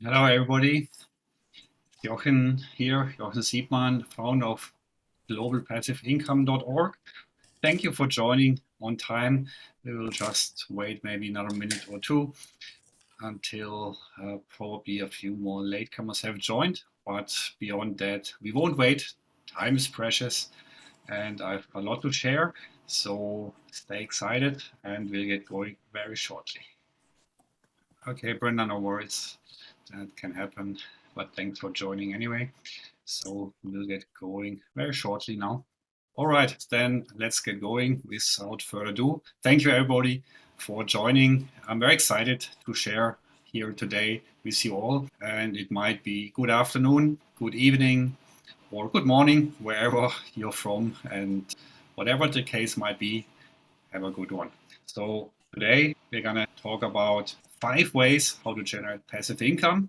Hello, everybody. Jochen here, Jochen Siebmann, founder of globalpassiveincome.org. Thank you for joining on time. We will just wait maybe another minute or two until probably a few more latecomers have joined. But beyond that, we won't wait. Time is precious and I have a lot to share. So stay excited and we'll get going very shortly. Okay, Brenda, no worries. That can happen, but thanks for joining anyway. So we'll get going very shortly now. All right, then let's get going without further ado. Thank you, everybody, for joining. I'm very excited to share here today with you all. And it might be good afternoon, good evening, or good morning, wherever you're from. And whatever the case might be, have a good one. So today we're going to talk about 5 ways how to generate passive income,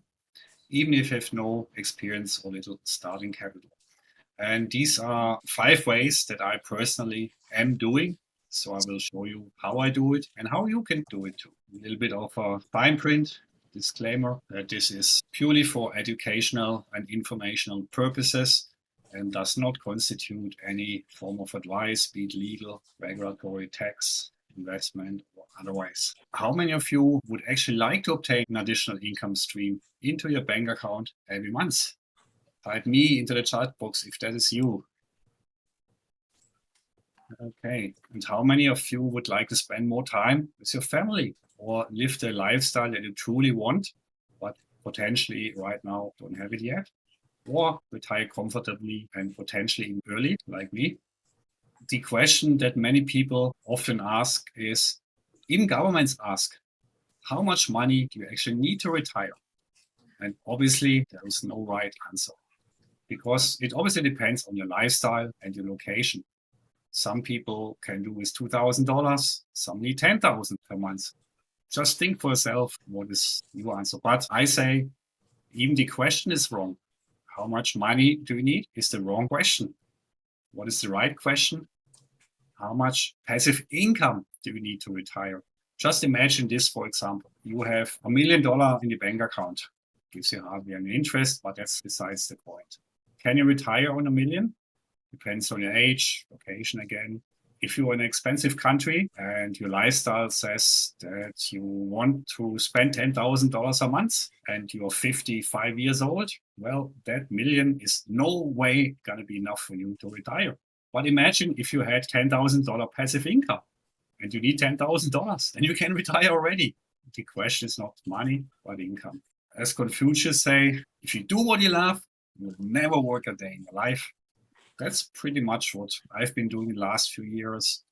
even if you have no experience or little starting capital. And these are 5 ways that I personally am doing. So I will show you how I do it and how you can do it too. A little bit of a fine print disclaimer that this is purely for educational and informational purposes and does not constitute any form of advice, be it legal, regulatory, tax, investment, or otherwise. How many of you would actually like to obtain an additional income stream into your bank account every month? Type me into the chat box if that is you. Okay, and how many of you would like to spend more time with your family or live the lifestyle that you truly want, but potentially right now don't have it yet? Or retire comfortably and potentially even early, like me? The question that many people often ask is, even governments ask, how much money do you actually need to retire? And obviously, there is no right answer because it obviously depends on your lifestyle and your location. Some people can do with $2,000, some need 10,000 per month. Just think for yourself what is your answer. But I say, even the question is wrong. How much money do you need is the wrong question. What is the right question? How much passive income do you need to retire? Just imagine this, for example. You have $1 million in the bank account. Gives you hardly any interest, but that's besides the point. Can you retire on $1 million? Depends on your age, location again. If you're in an expensive country and your lifestyle says that you want to spend $10,000 a month and you're 55 years old, well, that million is no way going to be enough for you to retire. But imagine if you had $10,000 passive income and you need $10,000, then you can retire already. The question is not money, but income. As Confucius say, if you do what you love, you'll never work a day in your life. That's pretty much what I've been doing the last few years.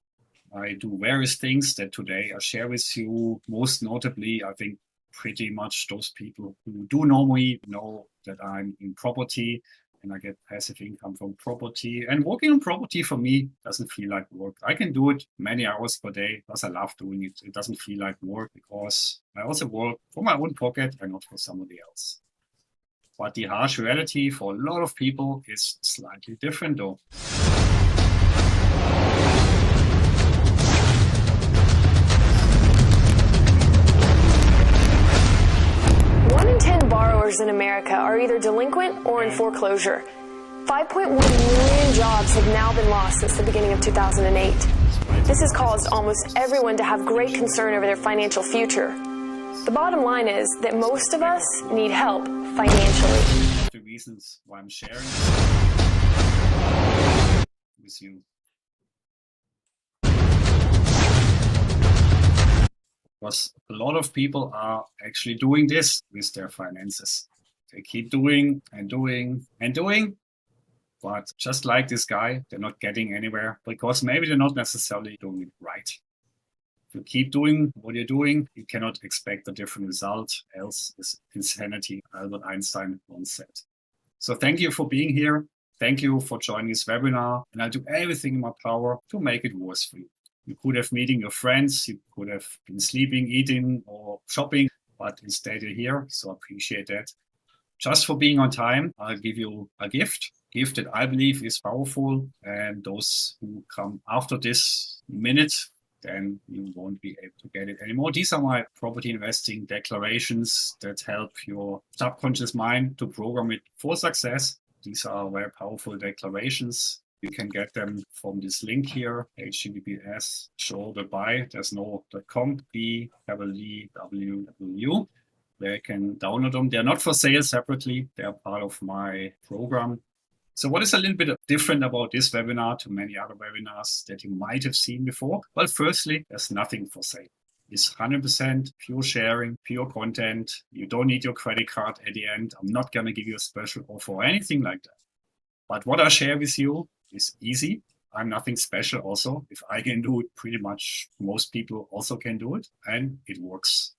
I do various things that today I share with you. Most notably, I think pretty much those people who do know me know that I'm in property and I get passive income from property. And working on property for me doesn't feel like work. I can do it many hours per day because I love doing it. It doesn't feel like work because I also work for my own pocket and not for somebody else. But the harsh reality for a lot of people is slightly different though. One in 10 borrowers in America are either delinquent or in foreclosure. 5.1 million jobs have now been lost since the beginning of 2008. This has caused almost everyone to have great concern over their financial future. The bottom line is that most of us need help financially. The reasons why I'm sharing with you. Because a lot of people are actually doing this with their finances. They keep doing and doing and doing, but just like this guy, they're not getting anywhere because maybe they're not necessarily doing it right. If you keep doing what you're doing, you cannot expect a different result, else is insanity, Albert Einstein once said. So thank you for being here. Thank you for joining this webinar, and I'll do everything in my power to make it worse for you. You could have meeting your friends, you could have been sleeping, eating, or shopping, but instead you're here, so I appreciate that. Just for being on time, I'll give you a gift that I believe is powerful, and those who come after this minute then you won't be able to get it anymore. These are my property investing declarations that help your subconscious mind to program it for success. These are very powerful declarations. You can get them from this link here, https show.by. There's no .com, www. Where you can download them. They're not for sale separately. They're part of my program. So what is a little bit different about this webinar to many other webinars that you might have seen before? Well, firstly, there's nothing for sale. It's 100% pure sharing, pure content. You don't need your credit card at the end. I'm not going to give you a special offer or anything like that. But what I share with you is easy. I'm nothing special also. If I can do it, pretty much most people also can do it, and it works.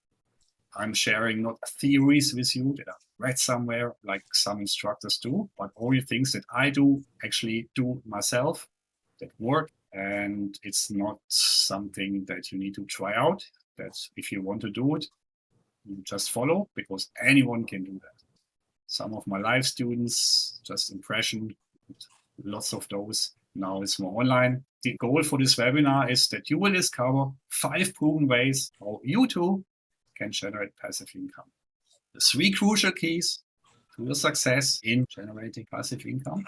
I'm sharing not theories with you that I've read somewhere like some instructors do, but only things that I do actually do myself that work. And it's not something that you need to try out. That if you want to do it, you just follow, because anyone can do that. Some of my live students, just impression, lots of those. Now it's more online. The goal for this webinar is that you will discover 5 proven ways how you too can generate passive income. The 3 crucial keys to your success in generating passive income,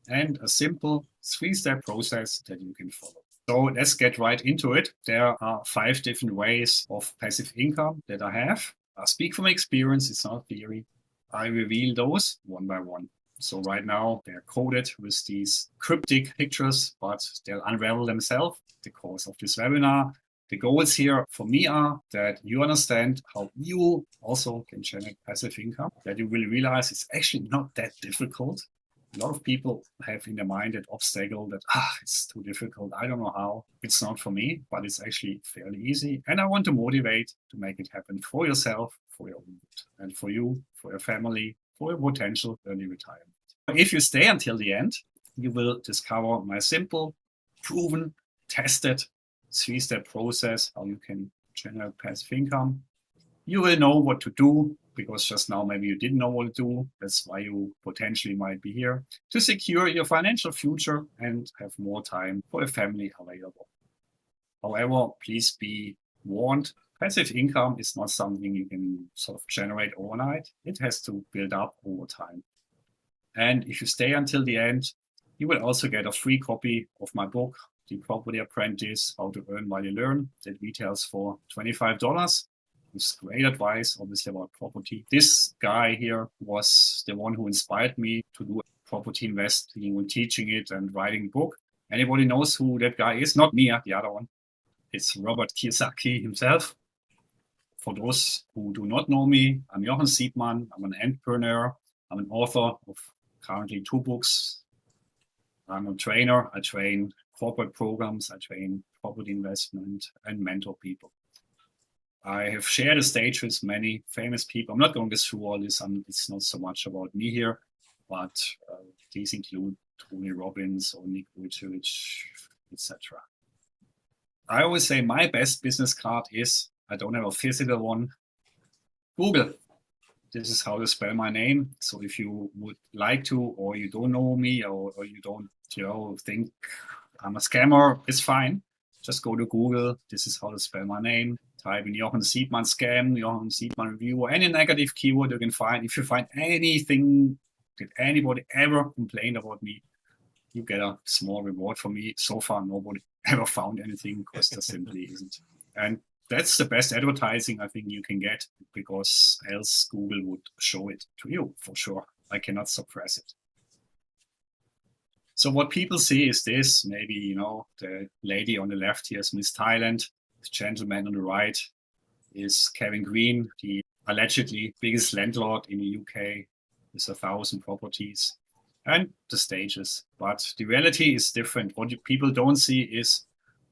and a simple 3-step process that you can follow. So let's get right into it. There are 5 different ways of passive income that I have. I speak from experience, it's not theory. I reveal those one by one. So right now they're coded with these cryptic pictures, but they'll unravel themselves in the course of this webinar. The goals here for me are that you understand how you also can generate passive income, that you will realize it's actually not that difficult. A lot of people have in their mind that obstacle that, it's too difficult, I don't know how. It's not for me, but it's actually fairly easy. And I want to motivate to make it happen for yourself, for your own good, and for you, for your family, for your potential early retirement. If you stay until the end, you will discover my simple, proven, tested 3-step process, how you can generate passive income. You will know what to do, because just now maybe you didn't know what to do. That's why you potentially might be here, to secure your financial future and have more time for a family available. However, please be warned, passive income is not something you can sort of generate overnight. It has to build up over time. And if you stay until the end, you will also get a free copy of my book, The Property Apprentice, How to Earn While You Learn, that retails for $25. It's great advice, obviously, about property. This guy here was the one who inspired me to do property investing and teaching it and writing a book. Anybody knows who that guy is? Not me, the other one. It's Robert Kiyosaki himself. For those who do not know me, I'm Jochen Siepmann. I'm an entrepreneur. I'm an author of currently 2 books. I'm a trainer. I train corporate programs. I train property investment and mentor people. I have shared a stage with many famous people. I'm not going to go through all this. It's not so much about me here, but these include Tony Robbins or Nick Vujicic, etc. I always say my best business card is, I don't have a physical one, Google. This is how you spell my name. So if you would like to, or you don't know me, or you don't think I'm a scammer, it's fine. Just go to Google. This is how to spell my name. Type in Jochen Siepmann scam, Jochen Siepmann review, or any negative keyword you can find. If you find anything that anybody ever complained about me, you get a small reward from me. So far, nobody ever found anything, because there simply isn't. And that's the best advertising I think you can get, because else Google would show it to you for sure. I cannot suppress it. So what people see is this, maybe, the lady on the left here is Miss Thailand. The gentleman on the right is Kevin Green, the allegedly biggest landlord in the UK with 1,000 properties, and the stages. But the reality is different. What people don't see is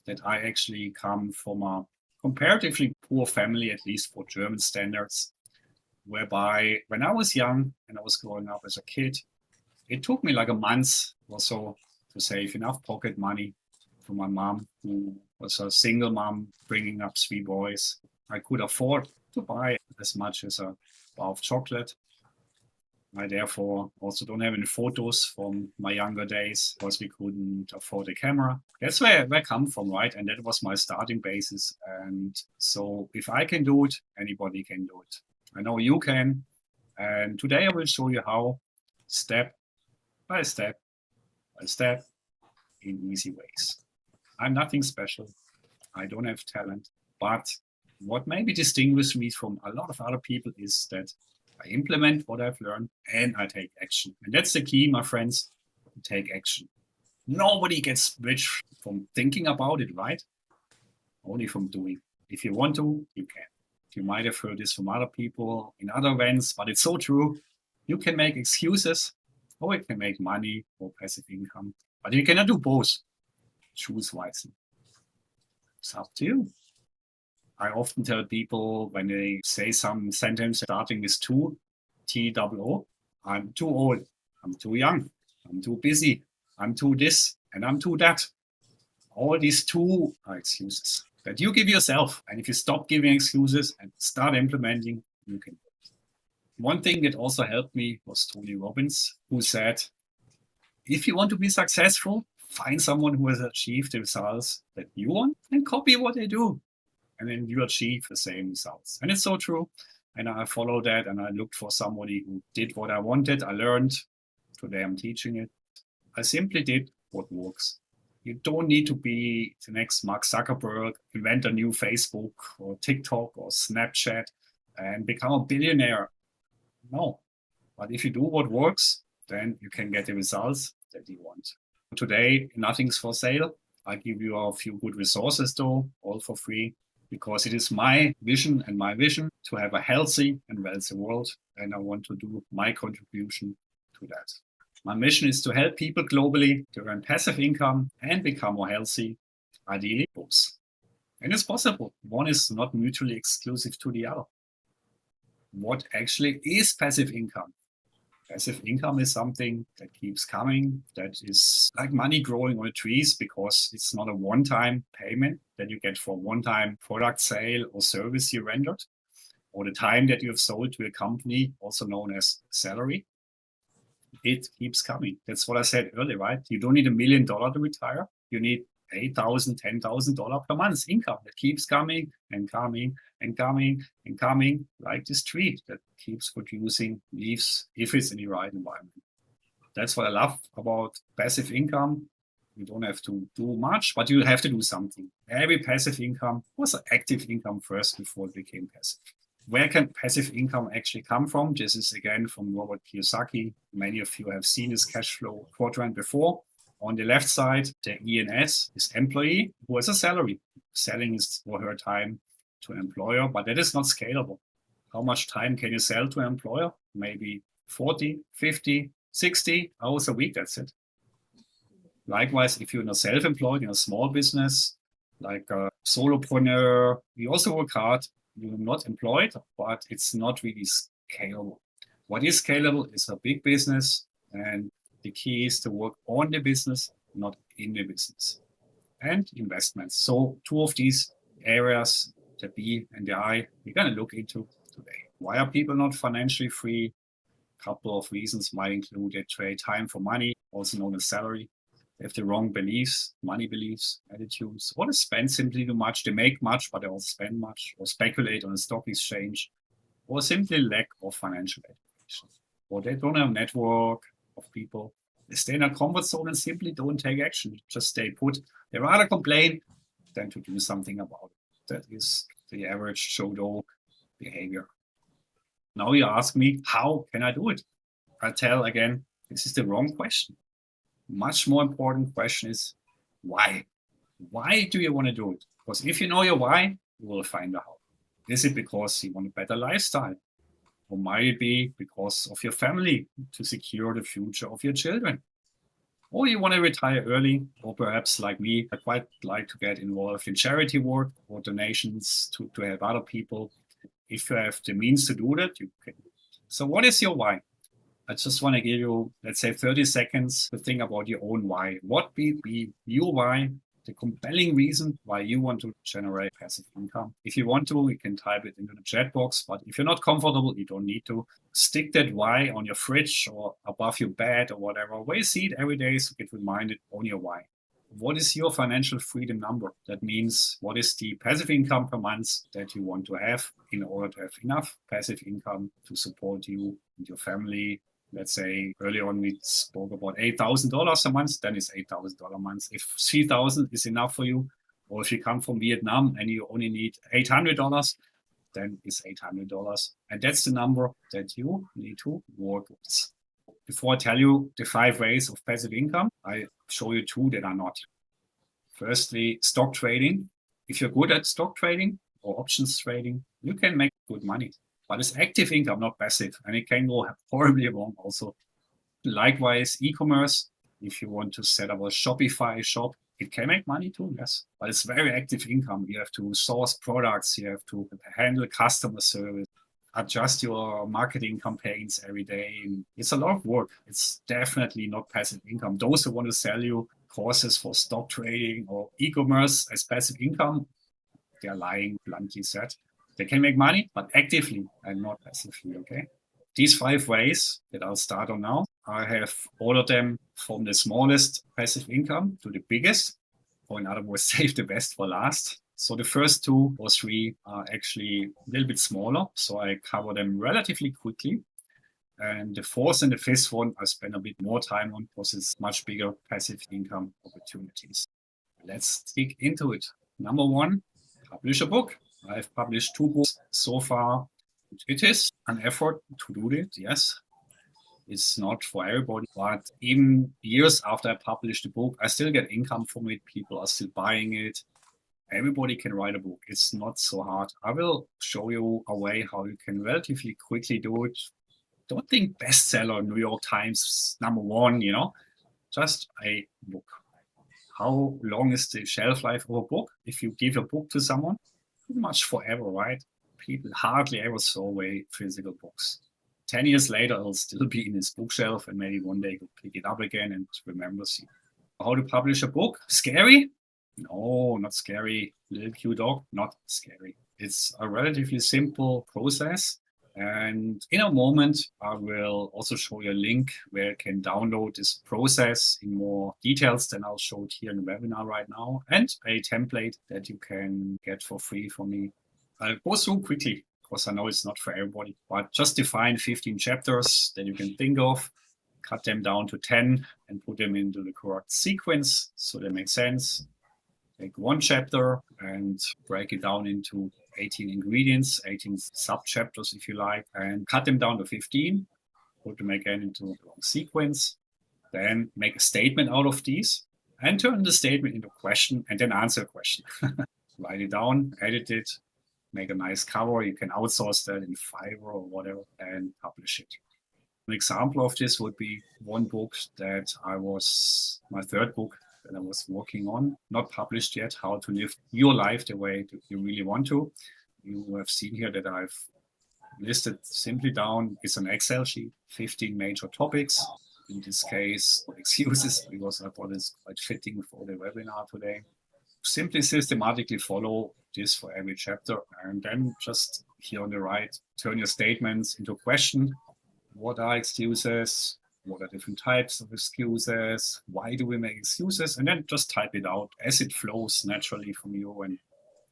that I actually come from a comparatively poor family, at least for German standards, whereby when I was young and I was growing up as a kid, it took me like a month or so to save enough pocket money for my mom, who was a single mom bringing up 3 boys. I could afford to buy as much as a bar of chocolate. I therefore also don't have any photos from my younger days because we couldn't afford a camera. That's where I come from, right? And that was my starting basis. And so if I can do it, anybody can do it. I know you can. And today I will show you how, step by step by step, in easy ways. I'm nothing special. I don't have talent. But what maybe distinguishes me from a lot of other people is that I implement what I've learned and I take action. And that's the key, my friends, take action. Nobody gets rich from thinking about it, right? Only from doing. If you want to, you can. You might have heard this from other people in other events, but it's so true. You can make excuses or you can make money or passive income, but you cannot do both. Choose wisely. It's up to you. I often tell people when they say some sentence starting with two, T-O-O, I'm too old, I'm too young, I'm too busy, I'm too this, and I'm too that. All these two are excuses that you give yourself. And if you stop giving excuses and start implementing, you can do it. One thing that also helped me was Tony Robbins, who said, if you want to be successful, find someone who has achieved the results that you want and copy what they do. And then you achieve the same results. And it's so true. And I followed that and I looked for somebody who did what I wanted. I learned. Today I'm teaching it. I simply did what works. You don't need to be the next Mark Zuckerberg, invent a new Facebook or TikTok or Snapchat and become a billionaire. No. But if you do what works, then you can get the results that you want. Today, nothing's for sale. I give you a few good resources though, all for free, because it is my vision and my vision to have a healthy and wealthy world. And I want to do my contribution to that. My mission is to help people globally to earn passive income and become more healthy, ideally both. And it's possible. One is not mutually exclusive to the other. What actually is passive income? Passive income is something that keeps coming, that is like money growing on the trees because it's not a one-time payment that you get for one-time product sale or service you rendered, or the time that you have sold to a company, also known as salary. It keeps coming. That's what I said earlier, right? You don't need $1 million to retire. You need $8,000, $10,000 per month income that keeps coming and coming and coming and coming, like this tree that keeps producing leaves if it's in the right environment. That's what I love about passive income. You don't have to do much, but you have to do something. Every passive income was an active income first before it became passive. Where can passive income actually come from? This is again from Robert Kiyosaki. Many of you have seen this cash flow quadrant before. On the left side, the ENS is employee who has a salary. Selling his or her time to an employer, but that is not scalable. How much time can you sell to an employer? Maybe 40, 50, 60 hours a week, that's it. Likewise, if you're not self-employed in a small business, like a solopreneur, you also work hard. You're not employed, but it's not really scalable. What is scalable is a big business, and the key is to work on the business, not in the business. And investments. So two of these areas, the B and the I, we're going to look into today. Why are people not financially free? A couple of reasons might include they trade time for money, also known as salary. They have the wrong beliefs, money beliefs, attitudes, or they spend simply too much. They make much, but they also spend much, or speculate on the stock exchange, or simply lack of financial education. Or they don't have a network of people. They stay in a comfort zone and simply don't take action, just stay put. They rather complain than to do something about it. That is the average Joe behavior. Now you ask me, how can I do it? I tell again, this is the wrong question. Much more important question is why? Why do you want to do it? Because if you know your why, you will find out how. Is it because you want a better lifestyle? Or might it be because of your family to secure the future of your children? Or you want to retire early, or perhaps like me, I quite like to get involved in charity work or donations to help other people. If you have the means to do that, you can. So what is your why? I just want to give you, let's say, 30 seconds to think about your own why. What would be your why the compelling reason why you want to generate passive income. If you want to, you can type it into the chat box, but if you're not comfortable, you don't need to. Stick that why on your fridge or above your bed or whatever, where you see it every day so get reminded on your why. What is your financial freedom number? That means what is the passive income per month that you want to have in order to have enough passive income to support you and your family. Let's say earlier on we spoke about $8,000 a month, then it's $8,000 a month. If 3,000 is enough for you, or if you come from Vietnam and you only need $800, then it's $800. And that's the number that you need to work with. Before I tell you the 5 ways of passive income, I show you 2 that are not. Firstly, stock trading. If you're good at stock trading or options trading, you can make good money. But it's active income, not passive. And it can go horribly wrong also. Likewise, e-commerce. If you want to set up a Shopify shop, it can make money too, yes. But it's very active income. You have to source products. You have to handle customer service, adjust your marketing campaigns every day. It's a lot of work. It's definitely not passive income. Those who want to sell you courses for stock trading or e-commerce as passive income, they're lying, bluntly said. They can make money, but actively and not passively, okay? These 5 ways that I'll start on now, I have all of them from the smallest passive income to the biggest, or in other words, save the best for last. So the first 2 or 3 are actually a little bit smaller, so I cover them relatively quickly. And the 4th and the 5th one, I spend a bit more time on because it's much bigger passive income opportunities. Let's dig into it. Number 1, publish a book. I've published 2 books so far. It is an effort to do it, yes. It's not for everybody, but even years after I published the book, I still get income from it. People are still buying it. Everybody can write a book. It's not so hard. I will show you a way how you can relatively quickly do it. Don't think bestseller, New York Times, #1, you know, just a book. How long is the shelf life of a book? If you give a book to someone, pretty much forever, right? People hardly ever throw away physical books. 10 years later, it'll still be in his bookshelf and maybe one day you'll pick it up again and remembers you. How to publish a book? Scary? No, not scary. Little cute dog, not scary. It's a relatively simple process. And in a moment, I will also show you a link where you can download this process in more details than I'll show it here in the webinar right now, and a template that you can get for free from me. I'll go through quickly because I know it's not for everybody, but just define 15 chapters that you can think of, cut them down to 10 and put them into the correct sequence so they make sense. Take 1 chapter and break it down into 18 ingredients, 18 sub-chapters if you like, and cut them down to 15, put them again into a long sequence, then make a statement out of these and turn the statement into a question and then answer a question. Write it down, edit it, make a nice cover. You can outsource that in Fiverr or whatever and publish it. An example of this would be one book that my 3rd book that I was working on, not published yet, How to Live Your Life the Way that you really want to. You have seen here that I've listed simply down. It's an Excel sheet, 15 major topics. In this case, excuses, because I thought it's quite fitting for the webinar today. Simply systematically follow this for every chapter. And then just here on the right, turn your statements into a question. What are excuses? What are different types of excuses? Why do we make excuses? And then just type it out as it flows naturally from you and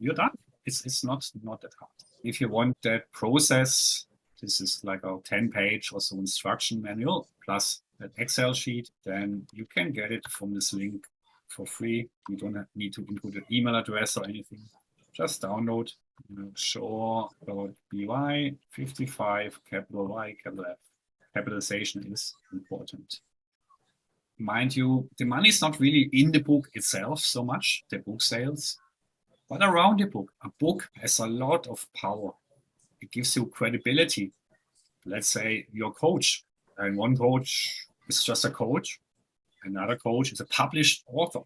you're done. It's not that hard. If you want that process, this is like a 10-page or so instruction manual plus that Excel sheet, then you can get it from this link for free. You don't need to input an email address or anything. Just download shore.by 55, capital Y, capital F. Capitalization is important. Mind you, the money is not really in the book itself so much, the book sales, but around the book. A book has a lot of power. It gives you credibility. Let's say you're a coach, and one coach is just a coach, another coach is a published author,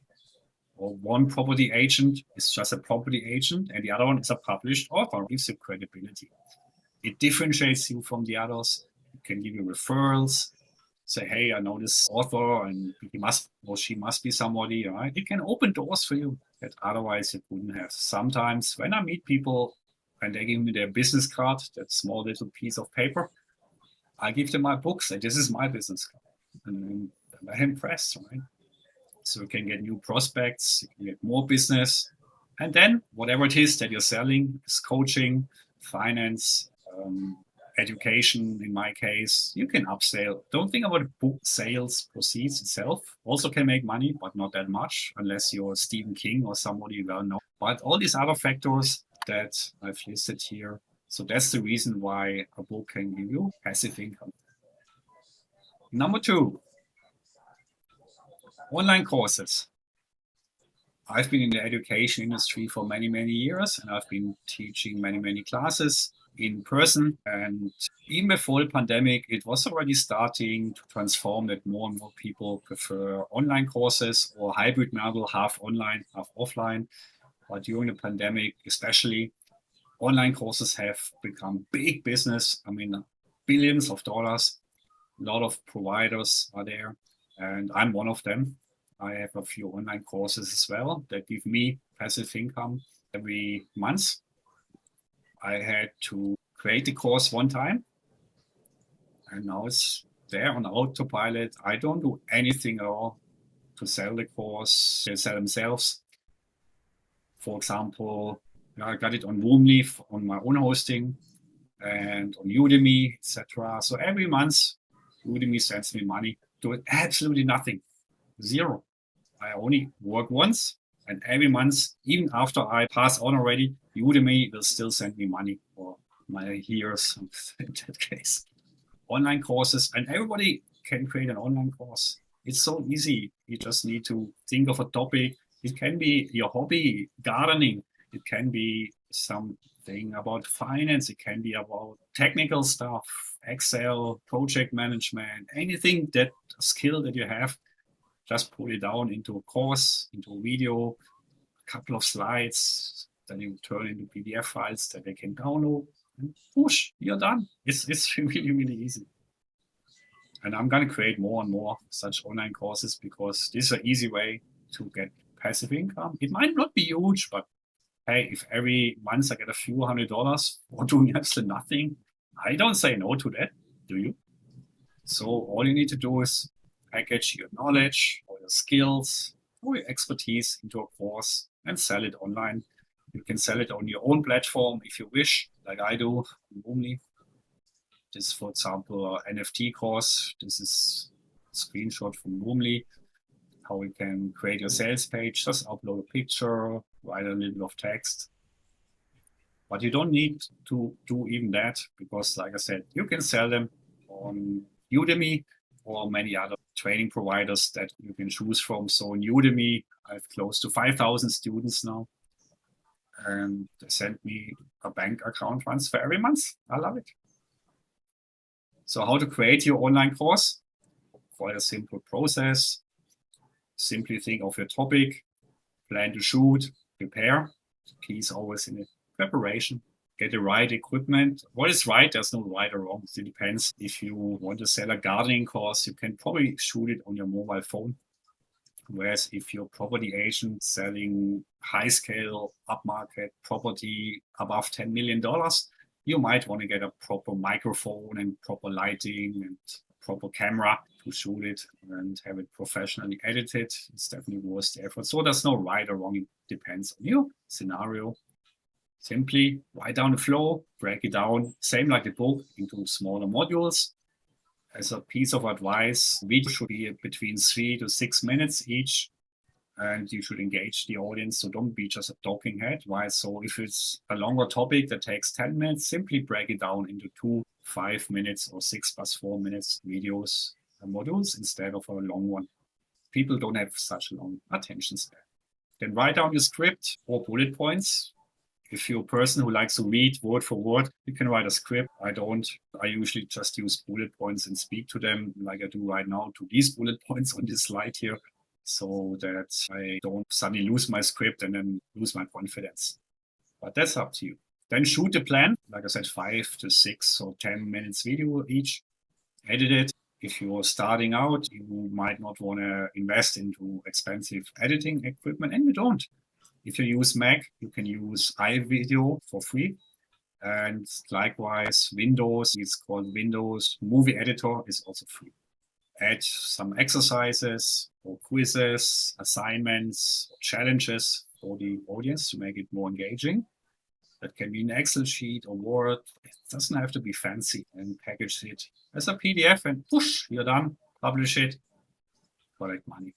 or one property agent is just a property agent, and the other one is a published author. It gives you credibility. It differentiates you from the others. It can give you referrals. say, hey, I know this author and he must or she must be somebody, right? It can open doors for you that otherwise you wouldn't have. Sometimes when I meet people and they give me their business card, that small little piece of paper, I give them my books and this is my business card. And they're impressed, right? So you can get new prospects, you can get more business. And then whatever it is that you're selling is coaching, finance, education, in my case, you can upsell. Don't think about book sales proceeds itself. Also can make money, but not that much unless you're Stephen King or somebody well known. But all these other factors that I've listed here. So that's the reason why a book can give you passive income. Number 2, online courses. I've been in the education industry for many, many years, and I've been teaching many, many classes in person. And even before the pandemic, it was already starting to transform that more and more people prefer online courses or hybrid model, half online, half offline. But during the pandemic, especially, online courses have become big business. I mean, billions of dollars. A lot of providers are there, and I'm one of them. I have a few online courses as well that give me passive income every month. I had to create the course one time, and now it's there on autopilot. I don't do anything at all to sell the course. They sell themselves. For example, I got it on Woomly on my own hosting and on Udemy, etc. So every month, Udemy sends me money. Do absolutely nothing, zero. I only work once, and every month, even after I pass on already, Udemy will still send me money for my years in that case. Online courses, and everybody can create an online course. It's so easy. You just need to think of a topic. It can be your hobby, gardening. It can be something about finance. It can be about technical stuff, Excel, project management, anything that skill that you have. Just put it down into a course, into a video, a couple of slides, then you turn into PDF files that they can download, and push, you're done. It's really, really easy. And I'm going to create more and more such online courses because this is an easy way to get passive income. It might not be huge, but hey, if every month I get a few $100 for doing absolutely nothing, I don't say no to that, do you? So all you need to do is package your knowledge or your skills or your expertise into a course and sell it online. You can sell it on your own platform if you wish, like I do normally. This is, for example, an NFT course. This is a screenshot from Woomly, how you can create your sales page. Just upload a picture, write a little of text. But you don't need to do even that because, like I said, you can sell them on Udemy or many other training providers that you can choose from. So on Udemy, I have close to 5,000 students now. And they send me a bank account transfer every month. I love it. So how to create your online course? Quite a simple process. Simply think of your topic, plan to shoot, prepare. The key is always in the preparation. Get the right equipment. What is right? There's no right or wrong. It depends. If you want to sell a gardening course, you can probably shoot it on your mobile phone. Whereas if you're a property agent selling high-scale upmarket property above $10 million, you might want to get a proper microphone and proper lighting and proper camera to shoot it and have it professionally edited. It's definitely worth the effort. So there's no right or wrong. It depends on your scenario. Simply write down the flow, break it down, same like the book, into smaller modules. As a piece of advice, video should be between 3 to 6 minutes each, and you should engage the audience. So don't be just a talking head, right? So if it's a longer topic that takes 10 minutes, simply break it down into 2, 5 minutes or 6 plus 4 minutes videos modules instead of a long one. People don't have such a long attention span. Then write down your script or bullet points. If you're a person who likes to read word for word, you can write a script. I don't. I usually just use bullet points and speak to them like I do right now to these bullet points on this slide here, so that I don't suddenly lose my script and then lose my confidence. But that's up to you. Then shoot the plan. Like I said, 5 to 6 or 10 minutes video each. Edit it. If you're starting out, you might not want to invest into expensive editing equipment, and you don't. If you use Mac, you can use iVideo for free. And likewise, Windows, it's called Windows Movie Editor, is also free. Add some exercises or quizzes, assignments, challenges for the audience to make it more engaging. That can be an Excel sheet or Word. It doesn't have to be fancy, and package it as a PDF and push, you're done, publish it, collect money.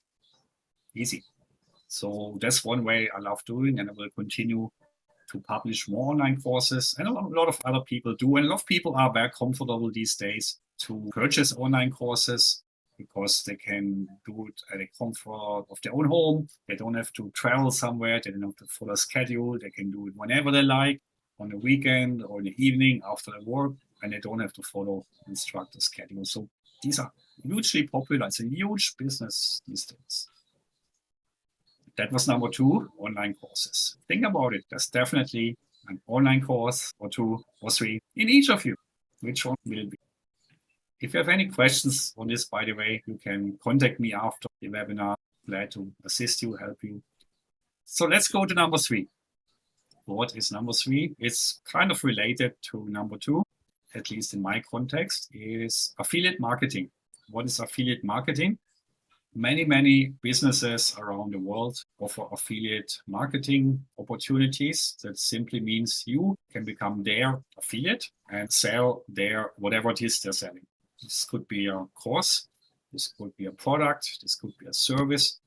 Easy. So that's one way I love doing, and I will continue to publish more online courses. And a lot of other people do. And a lot of people are very comfortable these days to purchase online courses because they can do it at the comfort of their own home. They don't have to travel somewhere. They don't have to follow a schedule. They can do it whenever they like, on the weekend or in the evening after their work, and they don't have to follow instructor schedule. So these are hugely popular. It's a huge business these days. That was number 2, online courses. Think about it. There's definitely an online course or 2 or 3 in each of you. Which one will it be? If you have any questions on this, by the way, you can contact me after the webinar. Glad to assist you, help you. So let's go to number 3. What is number 3? It's kind of related to number 2, at least in my context, is affiliate marketing. What is affiliate marketing? Many businesses around the world offer affiliate marketing opportunities. That simply means you can become their affiliate and sell their whatever it is they're selling. This could be a course, this could be a product, this could be a service.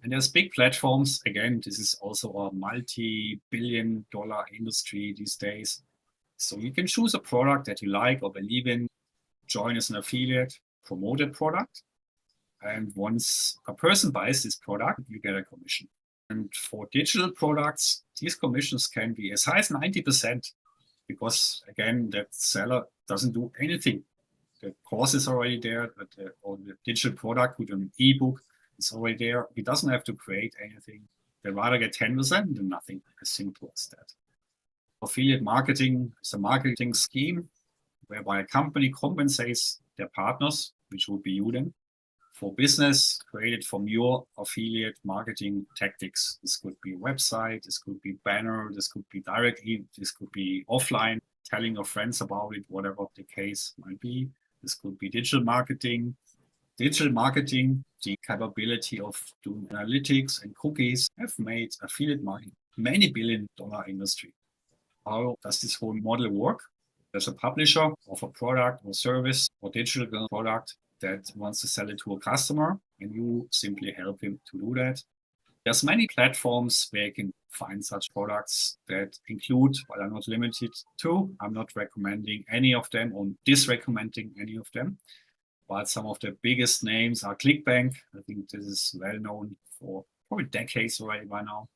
And there's big platforms. Again, this is also a multi-billion-dollar industry these days. So you can choose a product that you like or believe in, join as an affiliate, promote a product. And once a person buys this product, you get a commission. And for digital products, these commissions can be as high as 90% because, again, that seller doesn't do anything. The course is already there, or the digital product with an ebook is already there. He doesn't have to create anything. They rather get 10% than nothing, as simple as that. Affiliate marketing is a marketing scheme whereby a company compensates their partners, which would be you then, for business created from your affiliate marketing tactics. This could be a website, this could be banner, this could be direct, this could be offline, telling your friends about it, whatever the case might be. This could be digital marketing. Digital marketing, the capability of doing analytics and cookies have made affiliate marketing many billion-dollar industry. How does this whole model work? There's a publisher of a product or service or digital product that wants to sell it to a customer, and you simply help him to do that. There's many platforms where you can find such products that include, but are not limited to. I'm not recommending any of them or disrecommending any of them, but some of the biggest names are ClickBank. I think this is well known for probably decades already by now.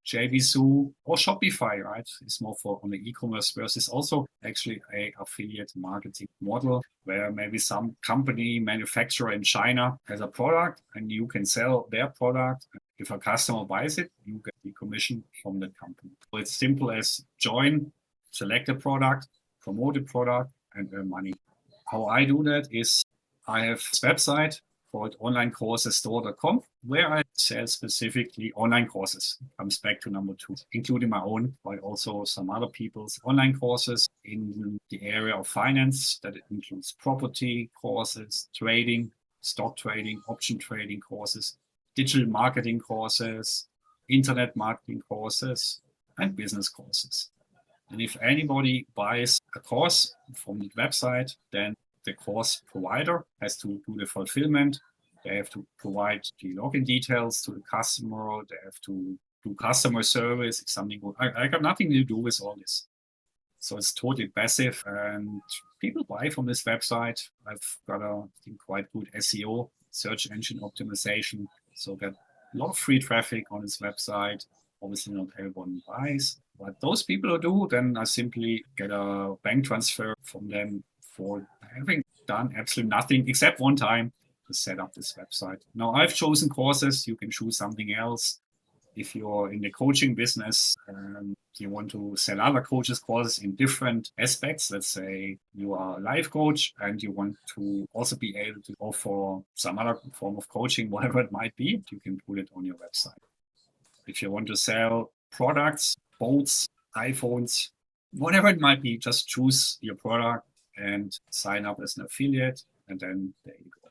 JVZoo or Shopify, right? It's more for on the e-commerce versus also actually a affiliate marketing model where maybe some company manufacturer in China has a product and you can sell their product. If a customer buys it, you get the commission from that company. So it's simple as join, select a product, promote the product, and earn money. How I do that is I have this website called onlinecoursesstore.com, where I sell specifically online courses. Comes back to number 2, including my own, but also some other people's online courses in the area of finance. That includes property courses, trading, stock trading, option trading courses, digital marketing courses, internet marketing courses, and business courses. And if anybody buys a course from the website, then the course provider has to do the fulfillment. They have to provide the login details to the customer. They have to do customer service if something goes. I got nothing to do with all this. So it's totally passive, and people buy from this website. I've got I think, quite good SEO, search engine optimization. So got a lot of free traffic on this website. Obviously not everyone buys, but those people who do, then I simply get a bank transfer from them for having done absolutely nothing except one time to set up this website. Now I've chosen courses. You can choose something else. If you're in the coaching business, you want to sell other coaches courses in different aspects. Let's say you are a life coach and you want to also be able to offer some other form of coaching, whatever it might be, you can put it on your website. If you want to sell products, boats, iPhones, whatever it might be, just choose your product and sign up as an affiliate, and then there you go.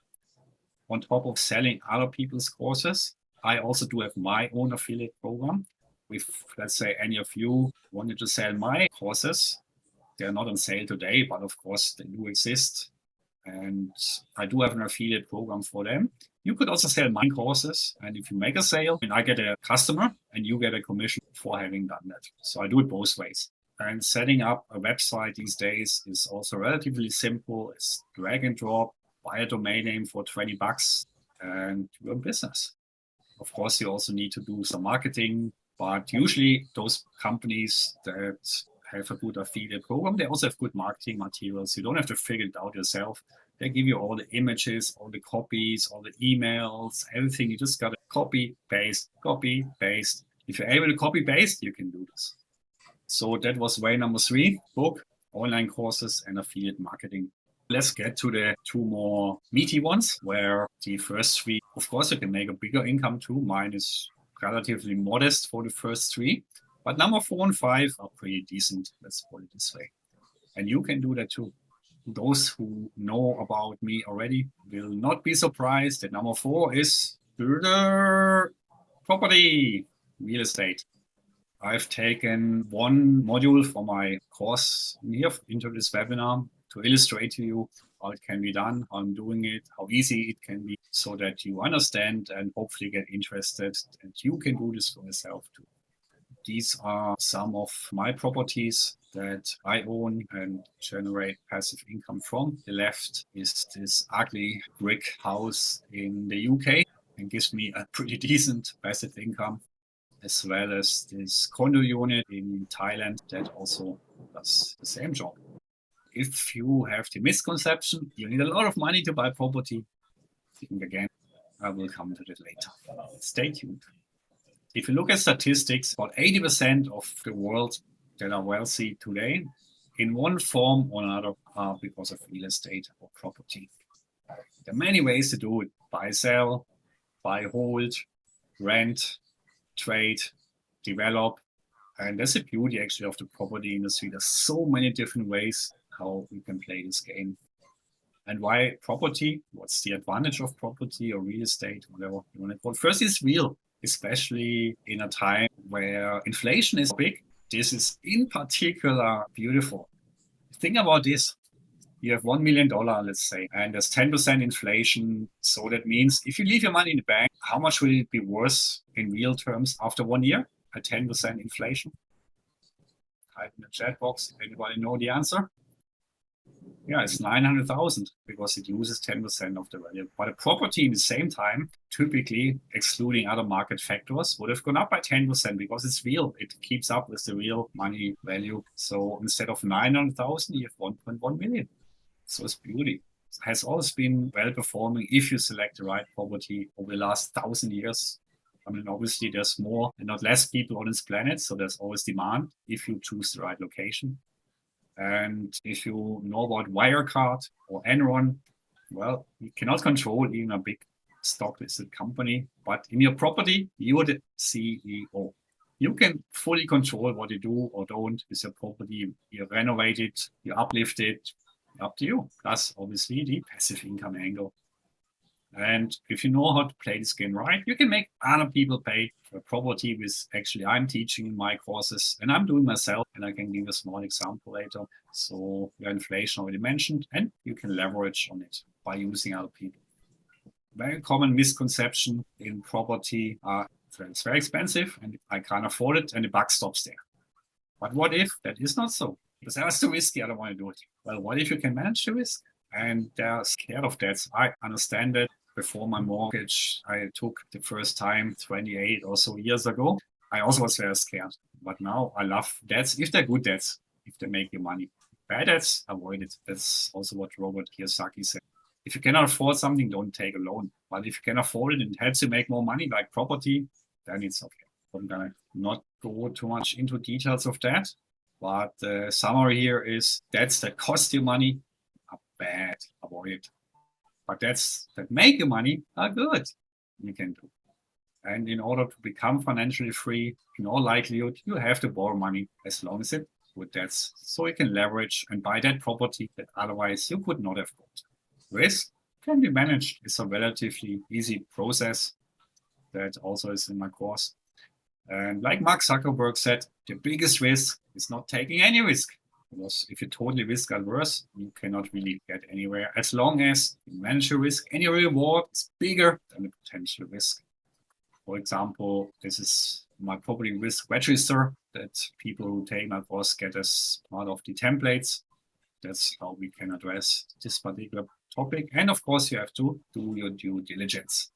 On top of selling other people's courses, I also do have my own affiliate program. If, let's say, any of you wanted to sell my courses, they're not on sale today, but of course they do exist. And I do have an affiliate program for them. You could also sell my courses. And if you make a sale, and I get a customer and you get a commission for having done that. So I do it both ways. And setting up a website these days is also relatively simple. It's drag and drop, buy a domain name for $20 and you're in business. Of course, you also need to do some marketing, but usually those companies that have a good affiliate program, they also have good marketing materials. You don't have to figure it out yourself. They give you all the images, all the copies, all the emails, everything. You just got to copy, paste, copy, paste. If you're able to copy, paste, you can do this. So that was way number 3, book, online courses, and affiliate marketing. Let's get to the 2 more meaty ones, where the first 3, of course, you can make a bigger income too. Mine is relatively modest for the first 3, but number 4 and 5 are pretty decent. Let's put it this way. And you can do that too. Those who know about me already will not be surprised that number 4 is property, real estate. I've taken one module for my course here into this webinar to illustrate to you how it can be done, how I'm doing it, how easy it can be, so that you understand and hopefully get interested and you can do this for yourself too. These are some of my properties that I own and generate passive income from. The left is this ugly brick house in the UK and gives me a pretty decent passive income, as well as this condo unit in Thailand that also does the same job. If you have the misconception, you need a lot of money to buy property, think again, I will come to that later. Stay tuned. If you look at statistics, about 80% of the world that are wealthy today, in one form or another, are because of real estate or property. There are many ways to do it: buy, sell, buy, hold, rent, trade, develop. And that's the beauty actually of the property industry. There's so many different ways how we can play this game. And why property? What's the advantage of property or real estate, whatever you want to call it? First, it's real, especially in a time where inflation is big. This is in particular beautiful. Think about this. You have $1 million, let's say, and there's 10% inflation. So that means if you leave your money in the bank, how much will it be worth in real terms after 1 year at 10% inflation? Type in the chat box if anybody know the answer. Yeah, it's 900,000 because it uses 10% of the value. But a property in the same time, typically excluding other market factors, would have gone up by 10% because it's real. It keeps up with the real money value. So instead of 900,000, you have 1.1 million. So it's beauty. It has always been well performing if you select the right property over the last 1,000 years. I mean, obviously there's more and not less people on this planet. So there's always demand if you choose the right location. And if you know about Wirecard or Enron, well, you cannot control even a big stock-listed company, but in your property, you're the CEO. You can fully control what you do or don't with your property. You renovate it, you uplift it, up to you. Plus, obviously, the passive income angle. And if you know how to play this game right, you can make other people pay for property, which actually I'm teaching in my courses and I'm doing myself. And I can give a small example later. So your inflation already mentioned, and you can leverage on it by using other people. Very common misconception in property are it's very expensive and I can't afford it and the buck stops there. But what if that is not so? Because that's too risky, I don't want to do it. Well, what if you can manage the risk? And they're scared of that. I understand that. Before my mortgage, I took the first time 28 or so years ago. I also was very scared. But now I love debts, if they're good debts, if they make you money. Bad debts, avoid it. That's also what Robert Kiyosaki said. If you cannot afford something, don't take a loan. But if you can afford it and it helps you make more money, like property, then it's okay. I'm going to not go too much into details of that. But the summary here is debts that cost you money are bad. Avoid it. But debts that make you money are good. You can do. And in order to become financially free, in all likelihood, you have to borrow money as long as it's good debts. So you can leverage and buy that property that otherwise you could not have bought. Risk can be managed. It's a relatively easy process that also is in my course. And like Mark Zuckerberg said, the biggest risk is not taking any risk. Because if you're totally risk averse, you cannot really get anywhere. As long as you manage your risk and your reward is bigger than the potential risk. For example, this is my property risk register that people who take my course get as part of the templates. That's how we can address this particular topic. And of course, you have to do your due diligence.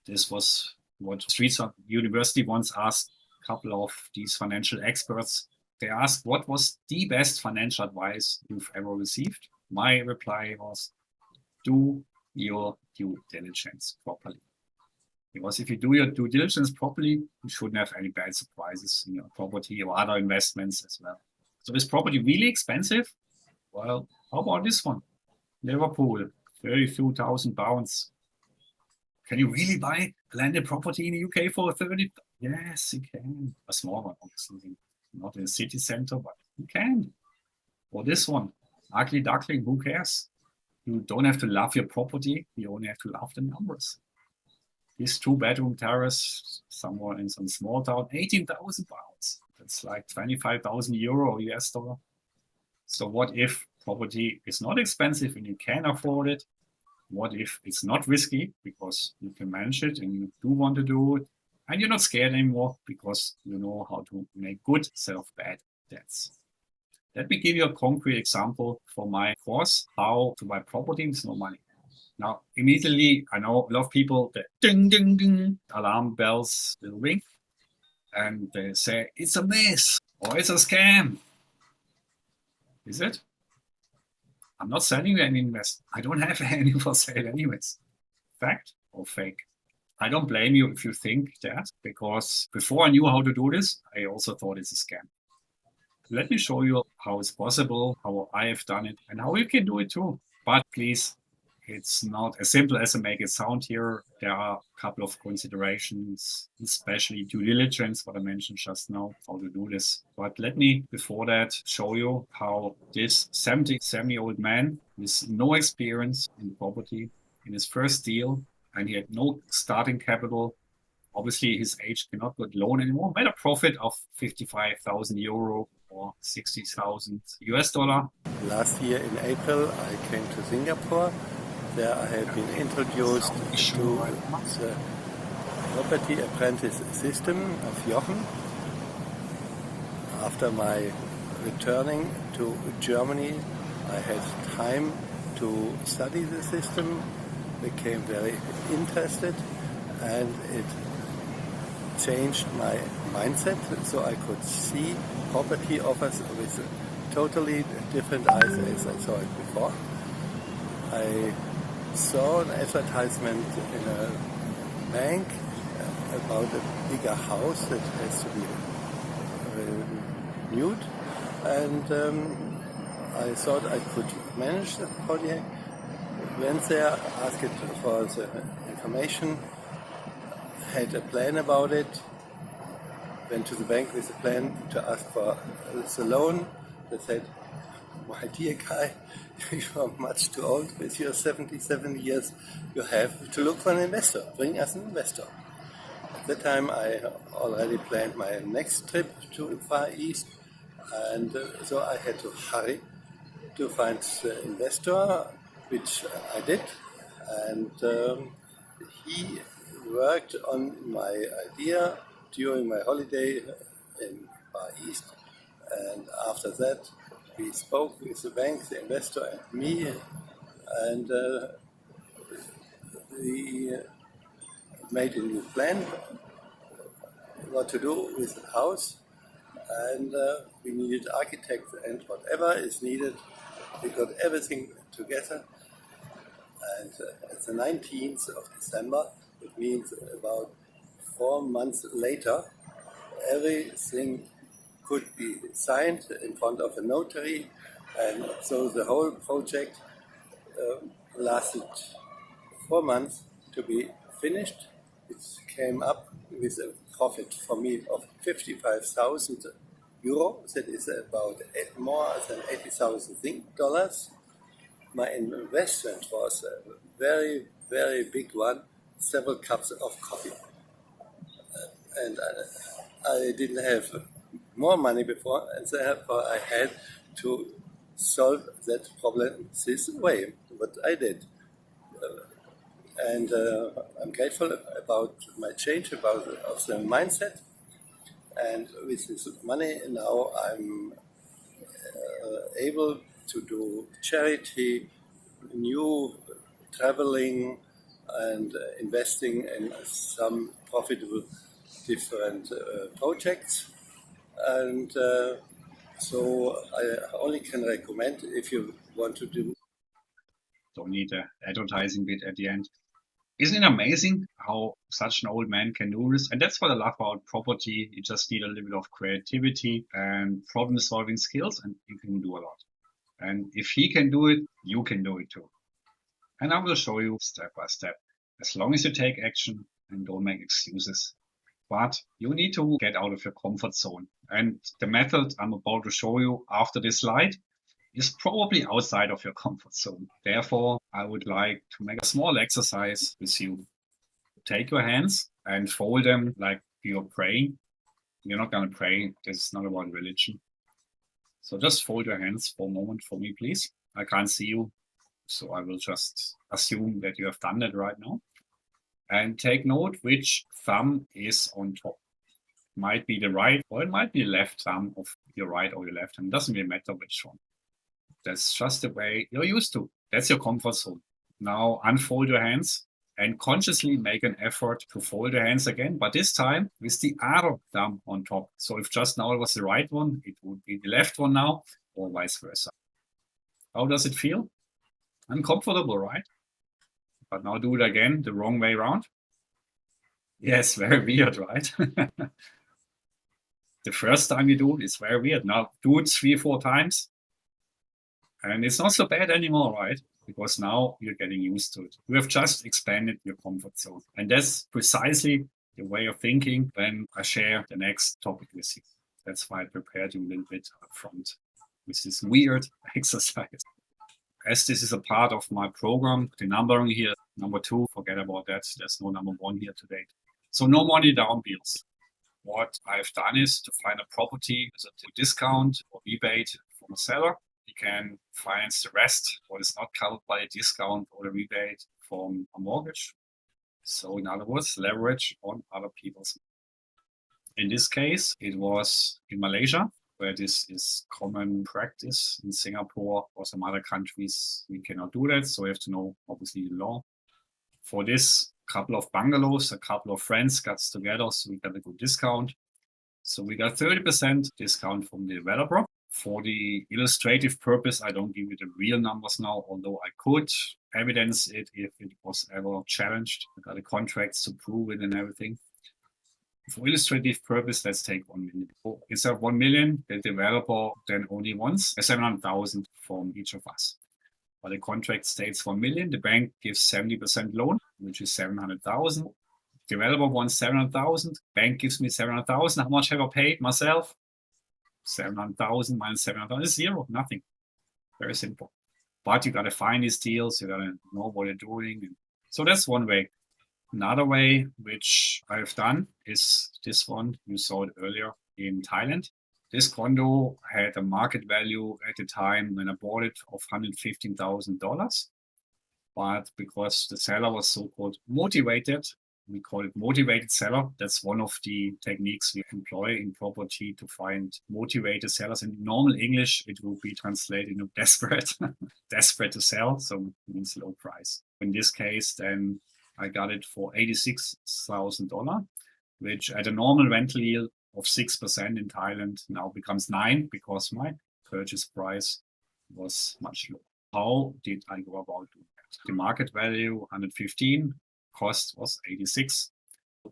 This was what Street University once asked a couple of these financial experts. They asked, what was the best financial advice you've ever received? My reply was, do your due diligence properly. Because if you do your due diligence properly, you shouldn't have any bad surprises in your property or other investments as well. So is property really expensive? Well, how about this one? Liverpool, 32 thousand pounds. Can you really buy a landed property in the UK for 30? Yes, you can. A small one, obviously. Not in the city center, but you can. Or this one, ugly duckling, who cares? You don't have to love your property, you only have to love the numbers. This 2-bedroom terrace, somewhere in some small town, 18,000 pounds. That's like 25,000 euro US dollar. So what if property is not expensive and you can afford it? What if it's not risky because you can manage it and you do want to do it? And you're not scared anymore because you know how to make good self-bad debts. Let me give you a concrete example for my course, how to buy property with no money. Now, immediately, I know a lot of people, the ding, ding, ding, alarm bells will ring, and they say, it's a mess, or it's a scam. Is it? I'm not selling you any investment. I don't have any for sale anyways. Fact or fake? I don't blame you if you think that, because before I knew how to do this, I also thought it's a scam. Let me show you how it's possible, how I have done it, and how you can do it too. But please, it's not as simple as I make it sound here. There are a couple of considerations, especially due diligence, what I mentioned just now, how to do this. But let me, before that, show you how this 77-year-old man with no experience in property, in his first deal, and he had no starting capital. Obviously, his age cannot get loan anymore. Made a profit of 55,000 euro or 60,000 US dollar. Last year in April, I came to Singapore. There I had been introduced to the property apprentice system of Jochen. After my returning to Germany, I had time to study the system, became very interested, and it changed my mindset so I could see property offers with totally different eyes as I saw it before. I saw an advertisement in a bank about a bigger house that has to be renewed, and I thought I could manage the project. Went there, asked it for the information, had a plan about it, went to the bank with a plan to ask for the loan. They said, my dear guy, you are much too old with your 77 years. You have to look for an investor. Bring us an investor. At that time, I already planned my next trip to Far East, and so I had to hurry to find the investor, which I did. And he worked on my idea during my holiday in Far East. And after that, we spoke with the bank, the investor, and me, and we made a new plan what to do with the house, and we needed architects and whatever is needed. We got everything together, and at the 19th of December, it means about 4 months later, everything could be signed in front of a notary, and so the whole project lasted 4 months to be finished. It came up with a profit for me of 55,000 euro. That is about more than $80,000. My investment was a very, very big one, several cups of coffee. And I didn't have more money before, and therefore I had to solve that problem this way, what I did. And I'm grateful about my change of the mindset. And with this money now I'm able to do charity, new traveling, and investing in some profitable different projects. And so I only can recommend, if you want to do. Don't need an advertising bit at the end. Isn't it amazing how such an old man can do this? And that's what I love about property. You just need a little bit of creativity and problem solving skills, and you can do a lot. And if he can do it, you can do it too. And I will show you step by step, as long as you take action and don't make excuses. But you need to get out of your comfort zone. And the method I'm about to show you after this slide is probably outside of your comfort zone. Therefore, I would like to make a small exercise with you. Take your hands and fold them like you're praying. You're not going to pray. This is not about religion. So just fold your hands for a moment for me, please. I can't see you, so I will just assume that you have done that right now. And take note which thumb is on top. It might be the right, or it might be the left thumb of your right or your left hand. It doesn't really matter which one. That's just the way you're used to. That's your comfort zone. Now unfold your hands and consciously make an effort to fold your hands again, but this time with the other thumb on top. So if just now it was the right one, it would be the left one now, or vice versa. How does it feel? Uncomfortable, right? But now do it again, the wrong way around. Yes, very weird, right? The first time you do it is very weird. Now do it 3-4 times. And it's not so bad anymore, right? Because now you're getting used to it. You have just expanded your comfort zone. And that's precisely the way of thinking when I share the next topic with you. That's why I prepared you a little bit up front with this weird exercise. As this is a part of my program, the numbering here, number 2, forget about that. There's no number 1 here today. So no money down bills. What I've done is to find a property with a discount or rebate from a seller. You can finance the rest, what is not covered by a discount or a rebate from a mortgage. So in other words, leverage on other people's. In this case, it was in Malaysia, where this is common practice. In Singapore or some other countries, we cannot do that. So you have to know, obviously, the law. For this, couple of bungalows, a couple of friends got together, so we got a good discount. So we got 30% discount from the developer. For the illustrative purpose, I don't give you the real numbers now, although I could evidence it if it was ever challenged. I got the contracts to prove it and everything. For illustrative purpose, let's take 1 million. Instead of 1 million, the developer then only wants 700,000 from each of us. But the contract states 1 million. The bank gives 70% loan, which is 700,000. Developer wants 700,000. Bank gives me 700,000. How much have I paid myself? 700,000 minus 700,000 is 0, nothing. Very simple. But you got to find these deals. You got to know what you're doing. So that's one way. Another way, which I've done, is this one. You saw it earlier in Thailand. This condo had a market value at the time when I bought it of $115,000. But because the seller was so-called motivated, we call it motivated seller. That's one of the techniques we employ in property to find motivated sellers. In normal English, it will be translated into desperate, desperate to sell. So it means low price. In this case, then I got it for $86,000, which at a normal rental yield of 6% in Thailand now becomes 9% because my purchase price was much lower. How did I go about doing that? The market value 115. Cost was 86.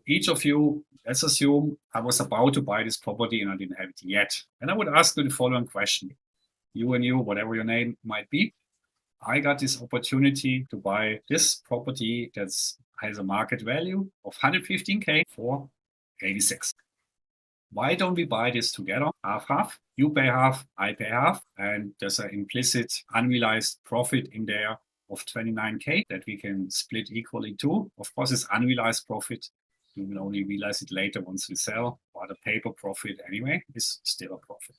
Each of you, let's assume I was about to buy this property and I didn't have it yet. And I would ask you the following question. You and you, whatever your name might be, I got this opportunity to buy this property that has a market value of 115K for 86. Why don't we buy this together, half? You pay half, I pay half, and there's an implicit unrealized profit in there of 29K that we can split equally too. Of course, it's unrealized profit. You will only realize it later once we sell, but the paper profit anyway is still a profit.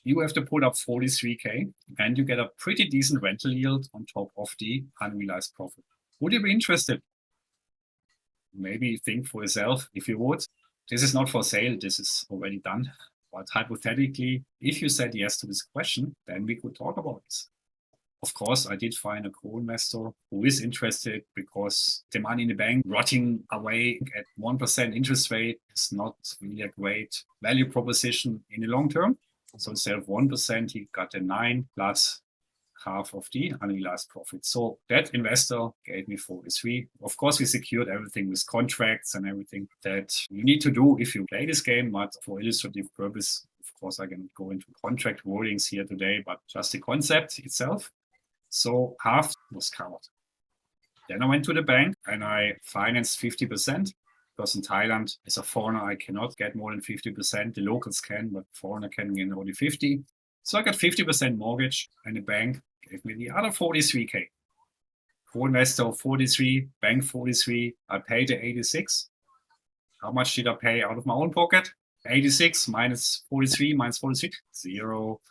You have to put up 43K and you get a pretty decent rental yield on top of the unrealized profit. Would you be interested? Maybe think for yourself if you would. This is not for sale, this is already done. But hypothetically, if you said yes to this question, then we could talk about this. Of course, I did find a co-investor who is interested because the money in the bank rotting away at 1% interest rate is not really a great value proposition in the long term. So instead of 1%, he got a 9 plus half of the unrealized profit. So that investor gave me 43. Of course, we secured everything with contracts and everything that you need to do if you play this game. But for illustrative purpose, of course, I can go into contract wordings here today, but just the concept itself. So half was covered. Then I went to the bank and I financed 50%. Because in Thailand, as a foreigner, I cannot get more than 50%. The locals can, but foreigner can get only 50. So I got 50% mortgage and the bank gave me the other 43K. Co-investor 43, bank 43. I paid the 86. How much did I pay out of my own pocket? 86 minus 43 minus 43, 0,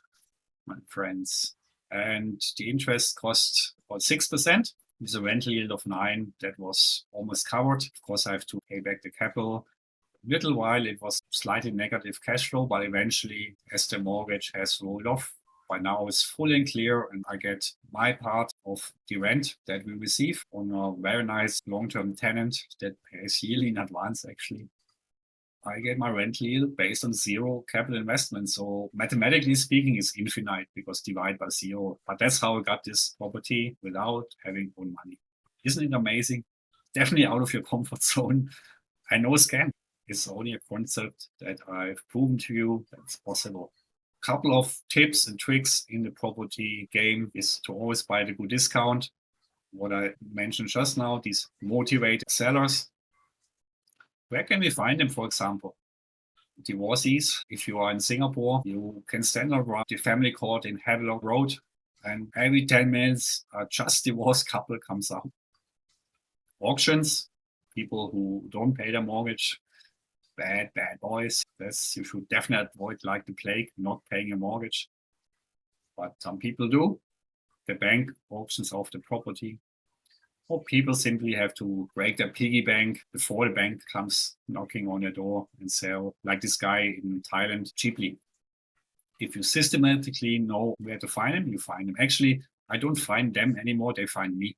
my friends. And the interest cost about 6%. With a rental yield of 9, that was almost covered. Of course, I have to pay back the capital. A little while, it was slightly negative cash flow, but eventually, as the mortgage has rolled off, by now it's full and clear, and I get my part of the rent that we receive on a very nice long-term tenant that pays yearly in advance, actually. I get my rental yield based on 0 capital investment. So mathematically speaking, it's infinite because divide by 0. But that's how I got this property without having own money. Isn't it amazing? Definitely out of your comfort zone. I know scam. It's only a concept that I've proven to you that's possible. Couple of tips and tricks in the property game is to always buy the good discount. What I mentioned just now, these motivated sellers. Where can we find them, for example? Divorcees. If you are in Singapore, you can stand around the family court in Havelock Road, and every 10 minutes, a just divorced couple comes out. Auctions, people who don't pay their mortgage, bad boys. That's, you should definitely avoid like the plague, not paying a mortgage. But some people do. The bank auctions off the property. Or people simply have to break their piggy bank before the bank comes knocking on their door and sell, like this guy in Thailand, cheaply. If you systematically know where to find them, you find them. Actually, I don't find them anymore, they find me.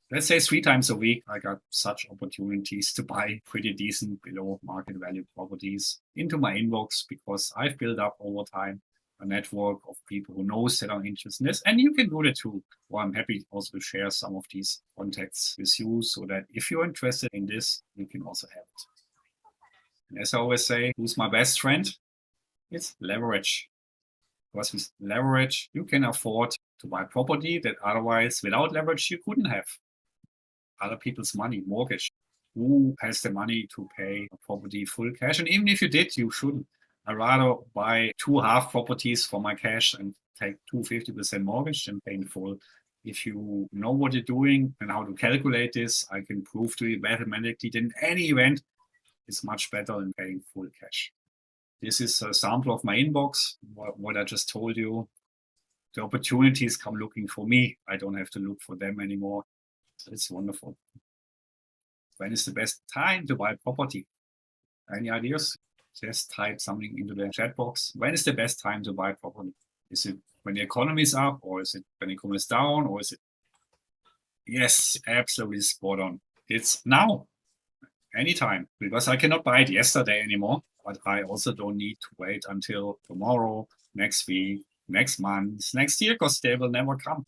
Let's say 3 times a week, I got such opportunities to buy pretty decent below market value properties into my inbox because I've built up over time a network of people who knows that I'm interested in this, and you can do that too. Well, I'm happy also to share some of these contacts with you so that if you're interested in this, you can also have it. And as I always say, who's my best friend? It's leverage. Because with leverage, you can afford to buy property that otherwise, without leverage, you couldn't have. Other people's money, mortgage. Who has the money to pay a property full cash? And even if you did, you shouldn't. I'd rather buy 2 half properties for my cash and take 250% mortgage than pay in full. If you know what you're doing and how to calculate this, I can prove to you mathematically that in any event, it's much better than paying full cash. This is a sample of my inbox, what I just told you. The opportunities come looking for me. I don't have to look for them anymore. So it's wonderful. When is the best time to buy property? Any ideas? Just type something into the chat box. When is the best time to buy property? Is it when the economy is up, or is it when the economy is down, or is it? Yes, absolutely spot on. It's now, anytime, because I cannot buy it yesterday anymore, but I also don't need to wait until tomorrow, next week, next month, next year, because they will never come.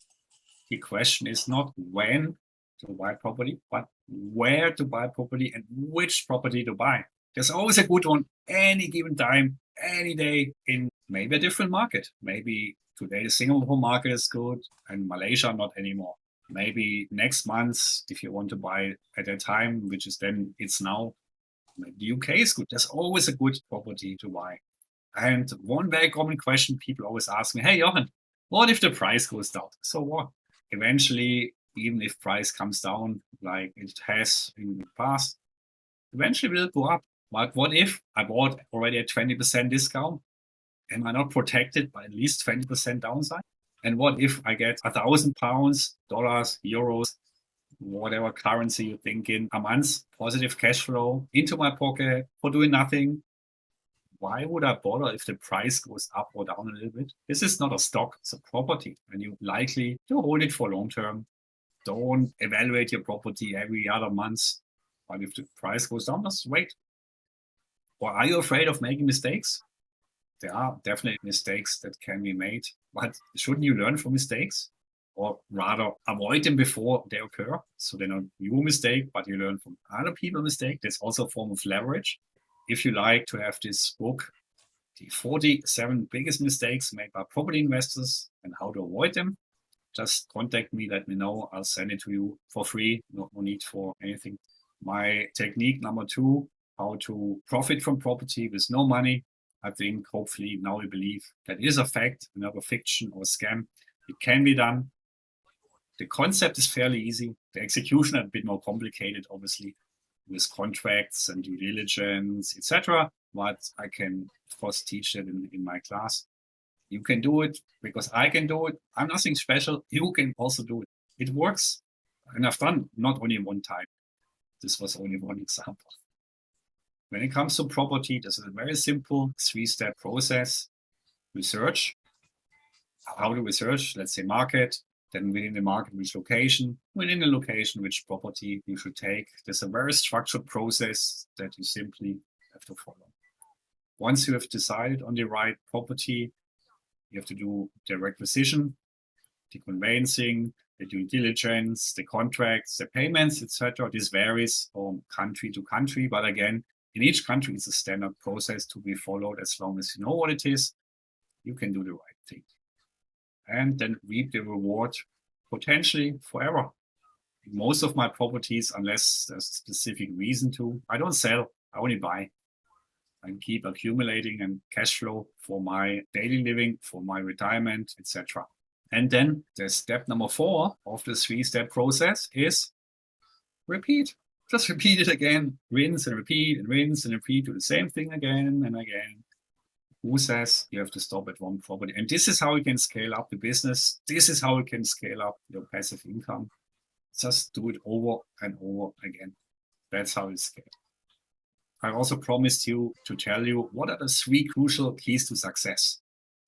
The question is not when to buy property, but where to buy property and which property to buy. There's always a good one any given time, any day in maybe a different market. Maybe today the Singapore market is good and Malaysia not anymore. Maybe next month, if you want to buy at that time, which is then it's now, the UK is good. There's always a good property to buy. And one very common question people always ask me, hey, Jochen, what if the price goes down? So what? Eventually, even if price comes down like it has in the past, eventually it will go up. But what if I bought already at 20% discount? Am I not protected by at least 20% downside? And what if I get £1,000, dollars, euros, whatever currency you think in a month, positive cash flow into my pocket for doing nothing? Why would I bother if the price goes up or down a little bit? This is not a stock, it's a property, and you're likely to hold it for long term. Don't evaluate your property every other month. But if the price goes down, just wait. Or are you afraid of making mistakes? There are definitely mistakes that can be made, but shouldn't you learn from mistakes? Or rather avoid them before they occur? So they're not your mistake, but you learn from other people's mistake. That's also a form of leverage. If you like to have this book, the 47 biggest mistakes made by property investors and how to avoid them, just contact me, let me know. I'll send it to you for free. No need for anything. My technique number 2, how to profit from property with no money. I think hopefully now you believe that is a fact, not a fiction or a scam. It can be done. The concept is fairly easy. The execution is a bit more complicated, obviously, with contracts and due diligence, etc. But I can, of course, teach that in my class. You can do it because I can do it. I'm nothing special. You can also do it. It works. And I've done not only one time. This was only one example. When it comes to property, this is a very simple 3-step process. Research. How to research? Let's say market. Then within the market, which location, within the location, which property you should take. There's a very structured process that you simply have to follow. Once you have decided on the right property, you have to do the requisition, the conveyancing, the due diligence, the contracts, the payments, etc. This varies from country to country, but again, in each country, it's a standard process to be followed. As long as you know what it is, you can do the right thing. And then reap the reward potentially forever. Most of my properties, unless there's a specific reason to, I don't sell, I only buy and keep accumulating and cash flow for my daily living, for my retirement, etc. And then the step number 4 of the 3-step process is repeat. Just repeat it again, rinse and repeat and rinse and repeat, do the same thing again and again. Who says you have to stop at one property? And this is how you can scale up the business. This is how you can scale up your passive income. Just do it over and over again. That's how you scale. I also promised you to tell you what are the 3 crucial keys to success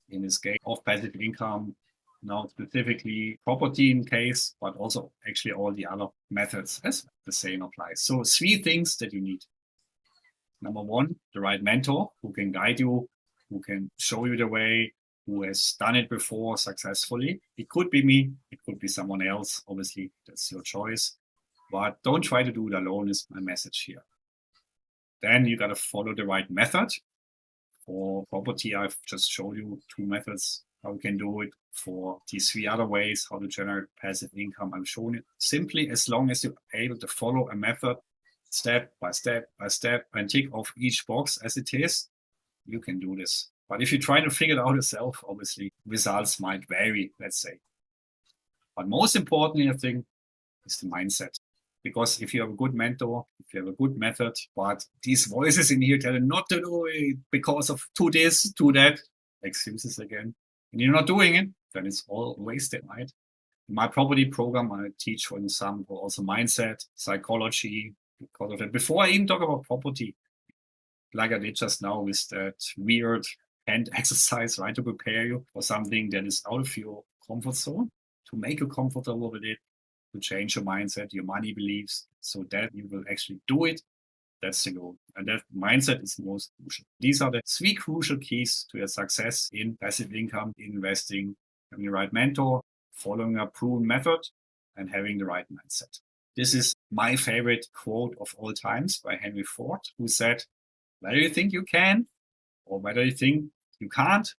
in this game of passive income. Now specifically property in case, but also actually all the other methods as the same applies. So 3 things that you need. Number 1, the right mentor who can guide you, who can show you the way, who has done it before successfully. It could be me, it could be someone else. Obviously, that's your choice. But don't try to do it alone is my message here. Then you got to follow the right method. For property, I've just showed you 2 methods, how you can do it. For these 3 other ways, how to generate passive income, I've shown it. Simply, as long as you're able to follow a method step by step by step and tick off each box as it is, you can do this. But if you try to figure it out yourself, obviously, results might vary, let's say. But most importantly, I think, is the mindset. Because if you have a good mentor, if you have a good method, but these voices in here tell you not to do it because of to this, to that, excuses again, and you're not doing it, then it's all wasted, right? In my property program, I teach, for example, also mindset, psychology, because of it. Before I even talk about property, like I did just now with that weird hand exercise, right, to prepare you for something that is out of your comfort zone, to make you comfortable with it, to change your mindset, your money beliefs, so that you will actually do it. That's the goal. And that mindset is most crucial. These are the 3 crucial keys to your success in passive income, investing, having the right mentor, following a proven method, and having the right mindset. This is my favorite quote of all times by Henry Ford, who said, whether you think you can or whether you think you can't,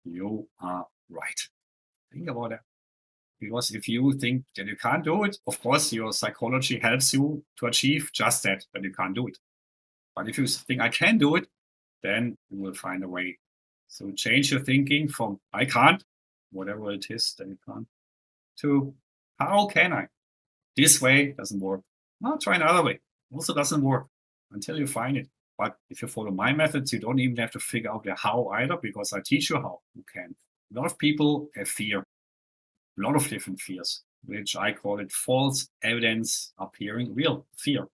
you are right. Think about that. Because if you think that you can't do it, of course, your psychology helps you to achieve just that you can't do it. But if you think I can do it, then you will find a way. So change your thinking from I can't, whatever it is that you can't, to how can I? This way doesn't work. I'll try another way. Also doesn't work until you find it. But if you follow my methods, you don't even have to figure out the how either, because I teach you how you can. A lot of people have fear, a lot of different fears, which I call it false evidence appearing real fear.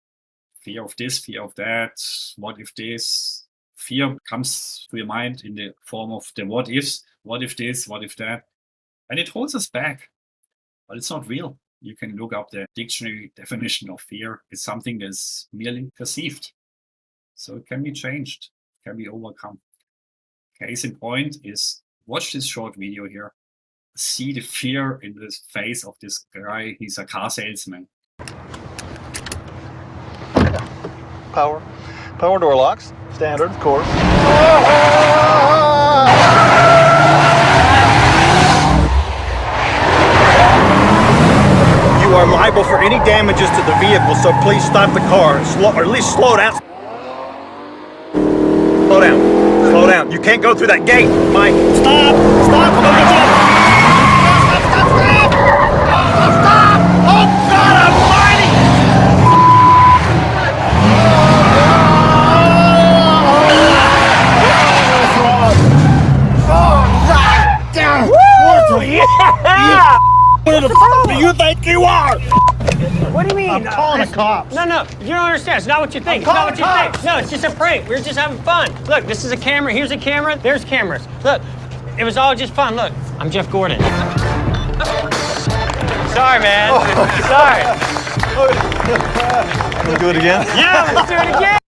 Fear of this, fear of that. What if this? Fear comes to your mind in the form of the what ifs. What if this? What if that? And it holds us back, but it's not real. You can look up the dictionary definition of fear. It's something that's merely perceived. So it can be changed, can be overcome. Case in point is, watch this short video here. See the fear in the face of this guy. He's a car salesman. Power door locks, standard, of course. You are liable for any damages to the vehicle, so please stop the car, or at least slow down. Slow down, slow down. You can't go through that gate, Mike. Stop, stop, stop. Oh, God almighty! Who the f*** do you think you are? What do you mean? I'm calling the cops. No, you don't understand. It's not what you think. It's not what you think. No, it's just a prank. We're just having fun. Look, this is a camera. Here's a camera. There's cameras. Look, it was all just fun. Look, I'm Jeff Gordon. Sorry, man. Sorry. Can we do it again? Yeah, let's do it again.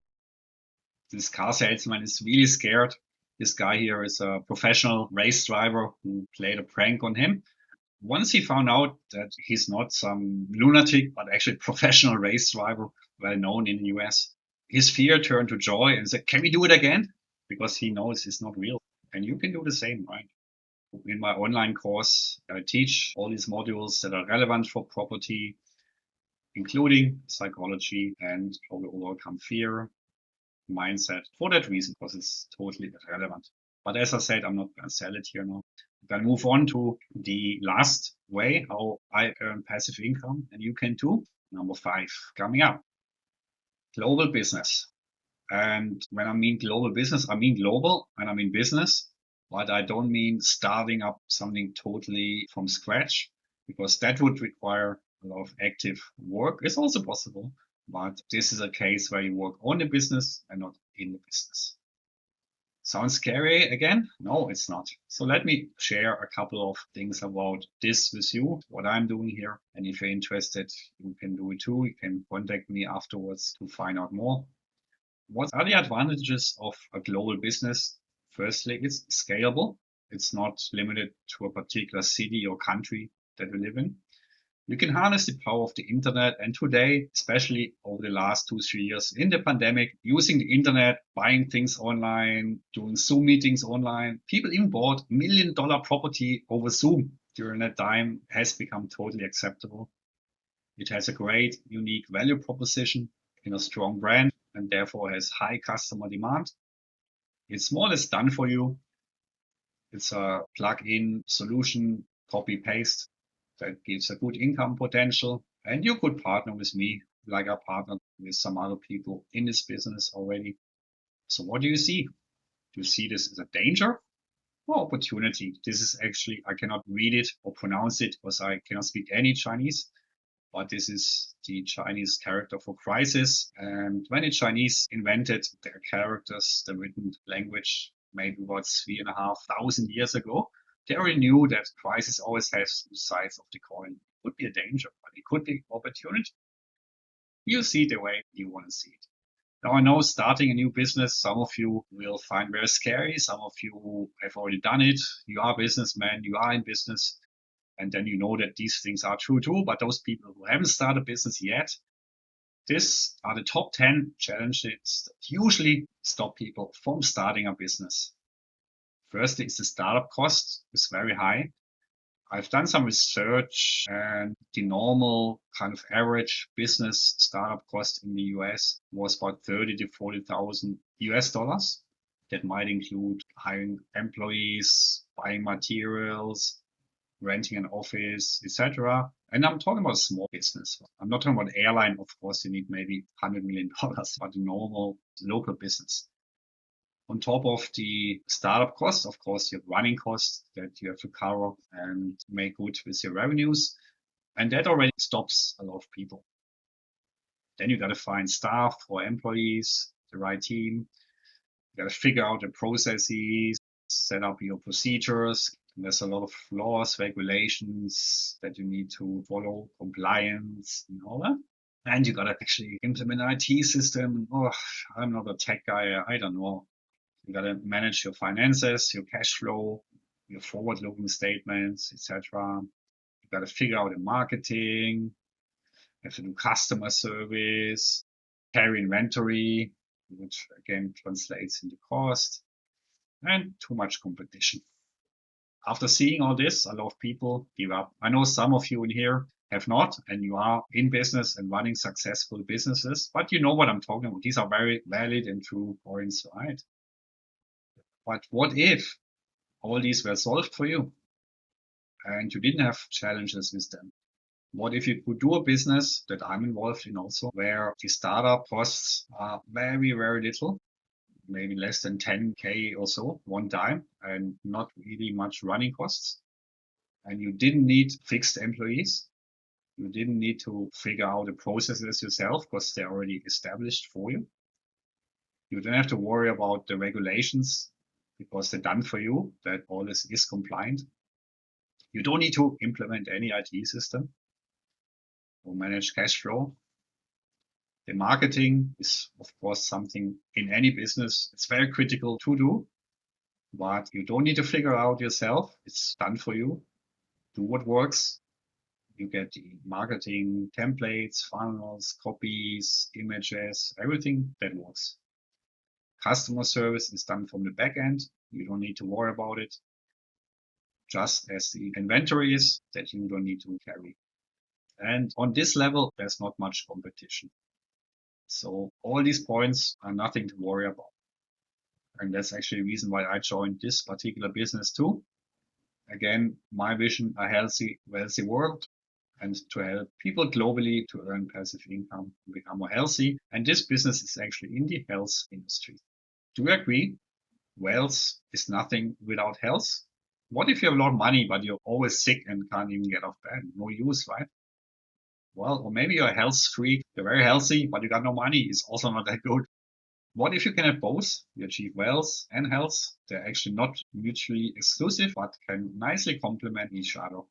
This car salesman is really scared. This guy here is a professional race driver who played a prank on him. Once he found out that he's not some lunatic, but actually a professional race driver, well known in the US, his fear turned to joy and said, can we do it again? Because he knows it's not real. And you can do the same, right? In my online course, I teach all these modules that are relevant for property, including psychology and how to overcome fear, mindset, for that reason, because it's totally relevant. But as I said, I'm not going to sell it here now. I'm going to move on to the last way how I earn passive income, and you can too. Number 5 coming up. Global business. And when I mean global business, I mean global and I mean business, but I don't mean starting up something totally from scratch, because that would require a lot of active work. It's also possible, but this is a case where you work on the business and not in the business. Sounds scary again? No, it's not. So let me share a couple of things about this with you, what I'm doing here. And if you're interested, you can do it too. You can contact me afterwards to find out more. What are the advantages of a global business? Firstly, it's scalable. It's not limited to a particular city or country that we live in. You can harness the power of the internet, and today, especially over the last 2-3 years in the pandemic, using the internet, buying things online, doing Zoom meetings online. People even bought $1 million property over Zoom during that time has become totally acceptable. It has a great, unique value proposition in a strong brand and therefore has high customer demand. It's more or less done for you. It's a plug-in solution, copy-paste. That gives a good income potential, and you could partner with me like I partnered with some other people in this business already. So what do you see? Do you see this as a danger or opportunity? This is actually, I cannot read it or pronounce it because I cannot speak any Chinese, but this is the Chinese character for crisis. And when the Chinese invented their characters, the written language, maybe about 3,500 years ago, they already knew that crisis always has two sides of the coin. It could be a danger, but it could be opportunity. You see it the way you want to see it. Now, I know starting a new business, some of you will find very scary. Some of you have already done it. You are businessmen, you are in business. And then you know that these things are true too. But those people who haven't started a business yet, these are the top 10 challenges that usually stop people from starting a business. Firstly, is the startup cost is very high. I've done some research, and the normal kind of average business startup cost in the US was about 30 to 40,000 US dollars. That might include hiring employees, buying materials, renting an office, etc. And I'm talking about small business. I'm not talking about airline. Of course, you need maybe $100 million, but the normal local business. On top of the startup costs, of course, you have running costs that you have to cover and make good with your revenues. And that already stops a lot of people. Then you got to find staff or employees, the right team. You got to figure out the processes, set up your procedures. And there's a lot of laws, regulations that you need to follow, compliance and all that. And you got to actually implement an IT system. Oh, I'm not a tech guy. I don't know. You got to manage your finances, your cash flow, your forward-looking statements, etc. You got to figure out the marketing. You have to do customer service, carry inventory, which again translates into cost, and too much competition. After seeing all this, a lot of people give up. I know some of you in here have not, and you are in business and running successful businesses, but you know what I'm talking about. These are very valid and true points, right? But what if all these were solved for you and you didn't have challenges with them? What if you could do a business that I'm involved in also, where the startup costs are very, very little, maybe less than 10K or so one time, and not really much running costs. And you didn't need fixed employees. You didn't need to figure out the processes yourself because they're already established for you. You don't have to worry about the regulations because they're done for you, that all this is compliant. You don't need to implement any IT system or manage cash flow. The marketing is, of course, something in any business. It's very critical to do, but you don't need to figure out yourself. It's done for you. Do what works. You get the marketing templates, funnels, copies, images, everything that works. Customer service is done from the back end. You don't need to worry about it. Just as the inventory is that you don't need to carry. And on this level, there's not much competition. So all these points are nothing to worry about. And that's actually the reason why I joined this particular business too. Again, my vision, a healthy, wealthy world, and to help people globally to earn passive income and become more healthy. And this business is actually in the health industry. Do you agree? Wealth is nothing without health. What if you have a lot of money, but you're always sick and can't even get off bed? No use, right? Well, or maybe you're a health freak. You're very healthy, but you got no money. It's also not that good. What if you can have both? You achieve wealth and health. They're actually not mutually exclusive, but can nicely complement each other.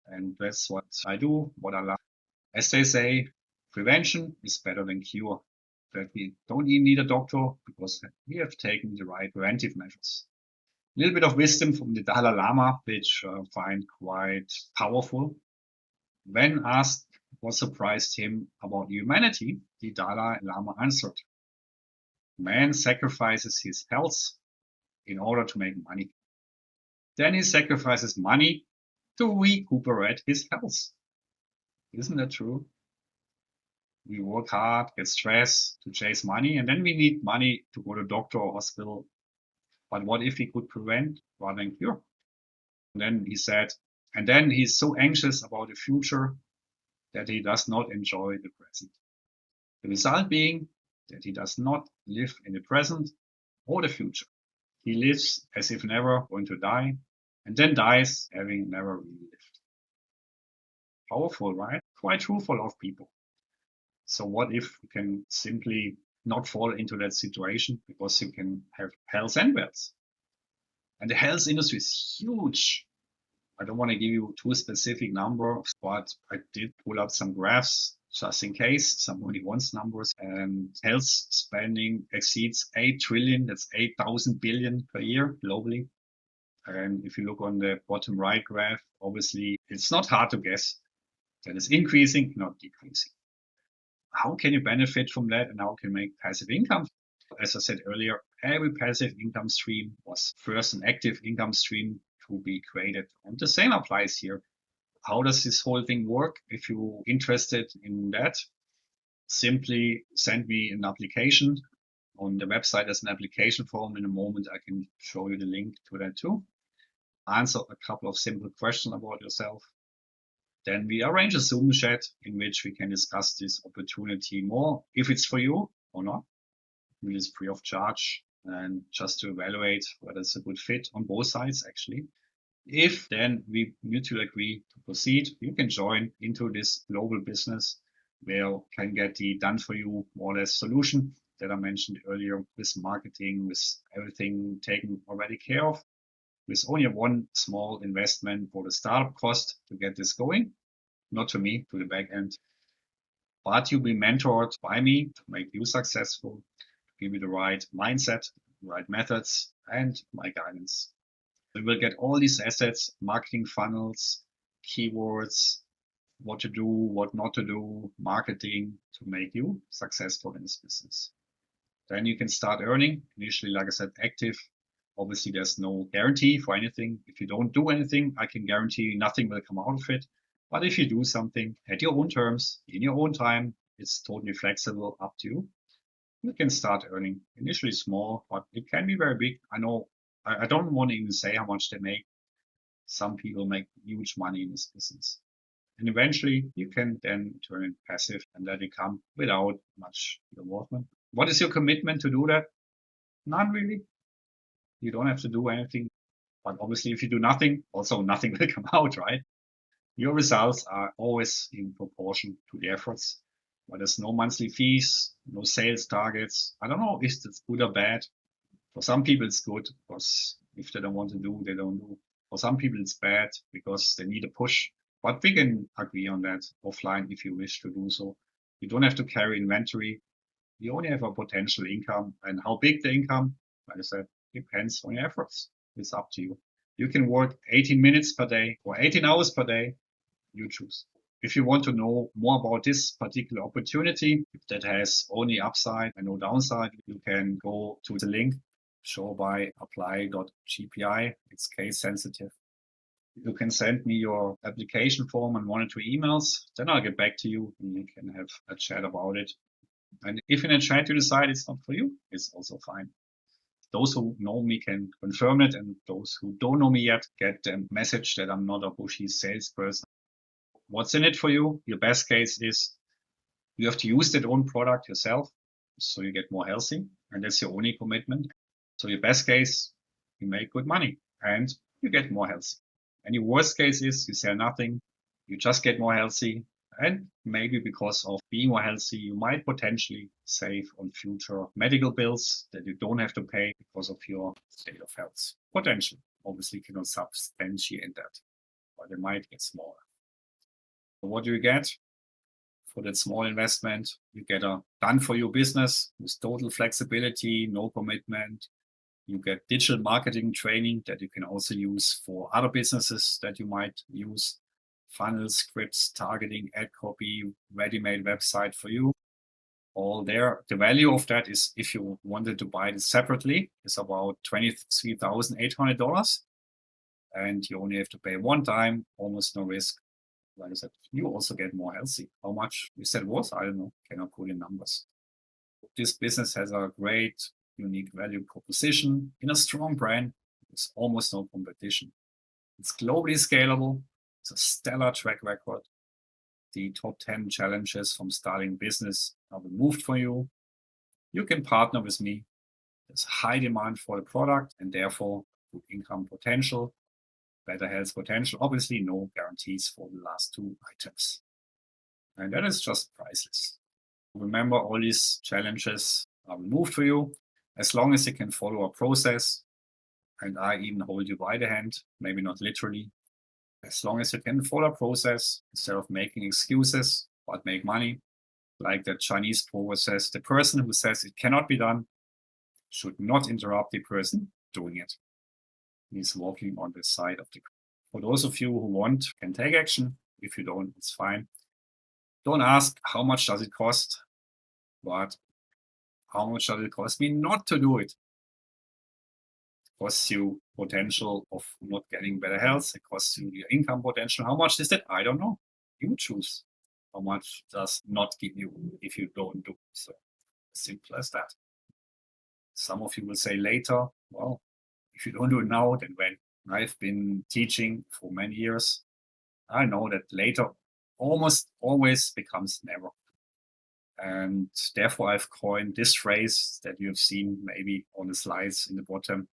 And that's what I do, what I love. As they say, prevention is better than cure. That we don't even need a doctor because we have taken the right preventive measures. A little bit of wisdom from the Dalai Lama, which I find quite powerful. When asked what surprised him about humanity, the Dalai Lama answered, "Man sacrifices his health in order to make money. Then he sacrifices money to recuperate his health." Isn't that true? We work hard, get stressed to chase money, and then we need money to go to doctor or hospital. But what if we could prevent rather than cure? And then he said, and then he's so anxious about the future that he does not enjoy the present. The result being that he does not live in the present or the future. He lives as if never going to die, and then dies having never really lived. Powerful, right? Quite true for a lot of people. So what if you can simply not fall into that situation because you can have health and wealth? And the health industry is huge. I don't want to give you too specific numbers, but I did pull up some graphs just in case, some only wants numbers. And health spending exceeds 8 trillion, that's 8,000 billion per year globally. And if you look on the bottom right graph, obviously It's not hard to guess that it's increasing, not decreasing. How can you benefit from that and how can you make passive income? As I said earlier, every passive income stream was first an active income stream to be created. And the same applies here. How does this whole thing work? If you're interested in that, simply send me an application. On the website, there's an application form. In a moment, I can show you the link to that too. Answer a couple of simple questions about yourself. Then we arrange a Zoom chat in which we can discuss this opportunity more, if it's for you or not. It is free of charge and just to evaluate whether it's a good fit on both sides, actually. If then we mutually agree to proceed, you can join into this global business where you can get the done for you more or less solution that I mentioned earlier, with marketing, with everything taken already care of, with only one small investment for the startup cost to get this going, not to me, to the back end. But you'll be mentored by me to make you successful, to give you the right mindset, the right methods, and my guidance. You will get all these assets, marketing funnels, keywords, what to do, what not to do, marketing to make you successful in this business. Then you can start earning. Initially, like I said, active. Obviously, there's no guarantee for anything. If you don't do anything, I can guarantee you nothing will come out of it. But if you do something at your own terms, in your own time, it's totally flexible, up to you. You can start earning. Initially small, but it can be very big. I know I don't want to even say how much they make. Some people make huge money in this business. And eventually you can then turn it passive and let it come without much involvement. What is your commitment to do that? None really. You don't have to do anything. But obviously if you do nothing, also nothing will come out, right? Your results are always in proportion to the efforts. But there's no monthly fees, no sales targets. I don't know if it's good or bad. For some people it's good because if they don't want to do, they don't do. For some people it's bad because they need a push. But we can agree on that offline if you wish to do so. You don't have to carry inventory. You only have a potential income, and how big the income, like I said, depends on your efforts. It's up to you. You can work 18 minutes per day or 18 hours per day. You choose. If you want to know more about this particular opportunity that has only upside and no downside, you can go to the link shown by apply.gpi. It's case sensitive. You can send me your application form and 1 or 2 emails. Then I'll get back to you and you can have a chat about it. And if in a chat you decide it's not for you, it's also fine. Those who know me can confirm it, and those who don't know me yet get the message that I'm not a pushy salesperson. What's in it for you? Your best case is you have to use that own product yourself so you get more healthy, and that's your only commitment. So your best case, you make good money and you get more healthy. And your worst case is you sell nothing, you just get more healthy, and maybe because of being more healthy, you might potentially save on future medical bills that you don't have to pay because of your state of health. Potential. Obviously, you cannot substantiate that, but it might get smaller. So what do you get for that small investment? You get a done-for-you business with total flexibility, no commitment. You get digital marketing training that you can also use for other businesses that you might use. Funnels, scripts, targeting, ad copy, ready-made website for you. All there. The value of that is, if you wanted to buy this separately, is about $23,800. And you only have to pay one time, almost no risk. Like I said, you also get more healthy. How much you said was, I don't know, cannot put in numbers. This business has a great, unique value proposition in a strong brand. There's almost no competition. It's globally scalable. It's a stellar track record. The top 10 challenges from starting business are removed for you. You can partner with me. There's high demand for the product and therefore good income potential, better health potential. Obviously, no guarantees for the last 2 items. And that is just priceless. Remember, all these challenges are removed for you as long as you can follow a process. And I even hold you by the hand, maybe not literally. As long as you can follow a process instead of making excuses, but make money. Like the Chinese proverb says, the person who says it cannot be done should not interrupt the person doing it. He's walking on the side of the For those of you who want, can take action. If you don't, it's fine. Don't ask how much does it cost, but how much does it cost me not to do it? It costs you potential of not getting better health. It costs you your income potential. How much is that? I don't know. You choose. How much does not give you if you don't do so? Simple as that. Some of you will say later, well, if you don't do it now, then when? I've been teaching for many years. I know that later almost always becomes never. And therefore, I've coined this phrase that you have seen maybe on the slides in the bottom.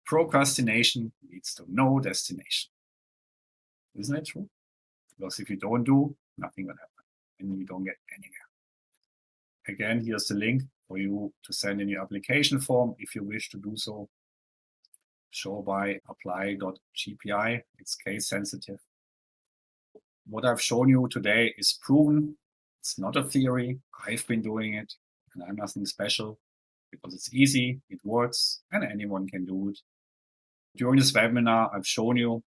Procrastination leads to no destination. Isn't that true? Because if you don't do, nothing will happen and you don't get anywhere. Again, here's the link for you to send in your application form if you wish to do so. Show by apply.gpi. It's case sensitive. What I've shown you today is proven. It's not a theory. I've been doing it and I'm nothing special because it's easy, it works, and anyone can do it. During this webinar, I've shown you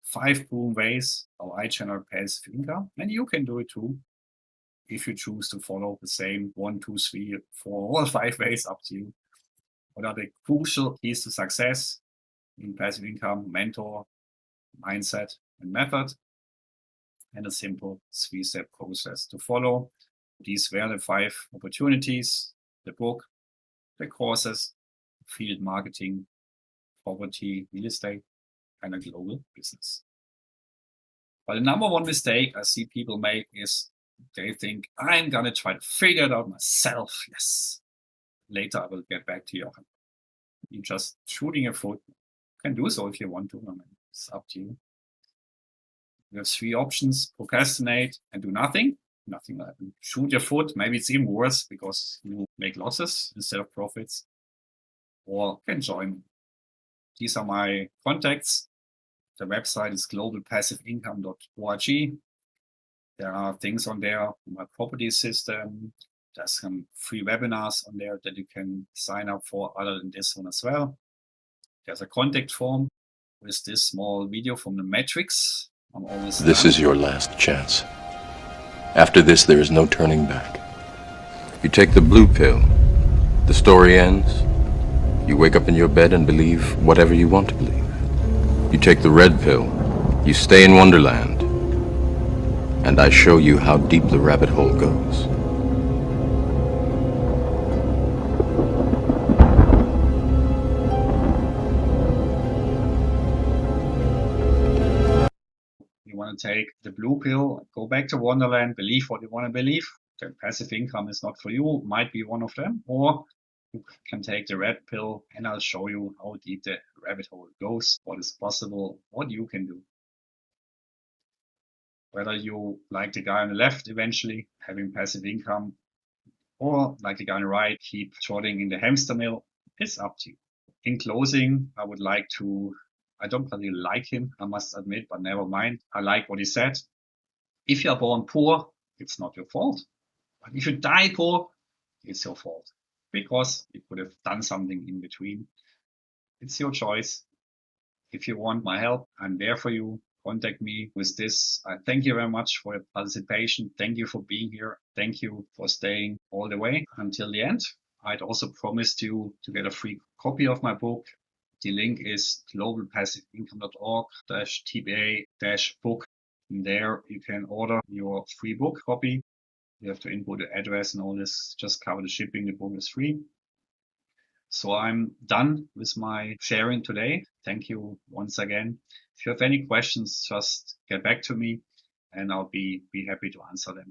5 proven ways how I generate passive income, and you can do it too. If you choose to follow the same 1, 2, 3, 4, or 5 ways, up to you. What are the crucial keys to success in passive income? Mentor, mindset, and method, and a simple 3-step process to follow. These were the 5 opportunities: the book, the courses, field marketing, property, real estate, and a global business. But the number one mistake I see people make is they think, I'm going to try to figure it out myself. Yes. Later I will get back to you. You're just shooting your foot. You can do so if you want to. I mean, it's up to you. You have 3 options: procrastinate and do nothing. Nothing will happen. Shoot your foot. Maybe it's even worse because you make losses instead of profits. Or you can join me. These are my contacts. The website is globalpassiveincome.org. There are things on there, my property system. There's some free webinars on there that you can sign up for other than this one as well. There's a contact form with this small video from the Matrix. This is your last chance. After this, there is no turning back. You take the blue pill, the story ends. You wake up in your bed and believe whatever you want to believe. You take the red pill, you stay in Wonderland, and I show you how deep the rabbit hole goes. You want to take the blue pill, go back to Wonderland, believe what you want to believe. The passive income is not for you, might be one of them. Or you can take the red pill and I'll show you how deep the rabbit hole goes, what is possible, what you can do. Whether you, like the guy on the left, eventually having passive income, or like the guy on the right, keep trotting in the hamster mill, it's up to you. In closing, I would like to, I don't really like him, I must admit, but never mind. I like what he said. If you are born poor, it's not your fault. But if you die poor, it's your fault. Because you could have done something in between. It's your choice. If you want my help, I'm there for you. Contact me with this. Thank you very much for your participation. Thank you for being here. Thank you for staying all the way until the end. I'd also promised you to get a free copy of my book. The link is globalpassiveincome.org/TBA-book. There you can order your free book copy. You have to input the address and all this, just cover the shipping. The book is free. So I'm done with my sharing today. Thank you once again. If you have any questions, just get back to me and I'll be happy to answer them.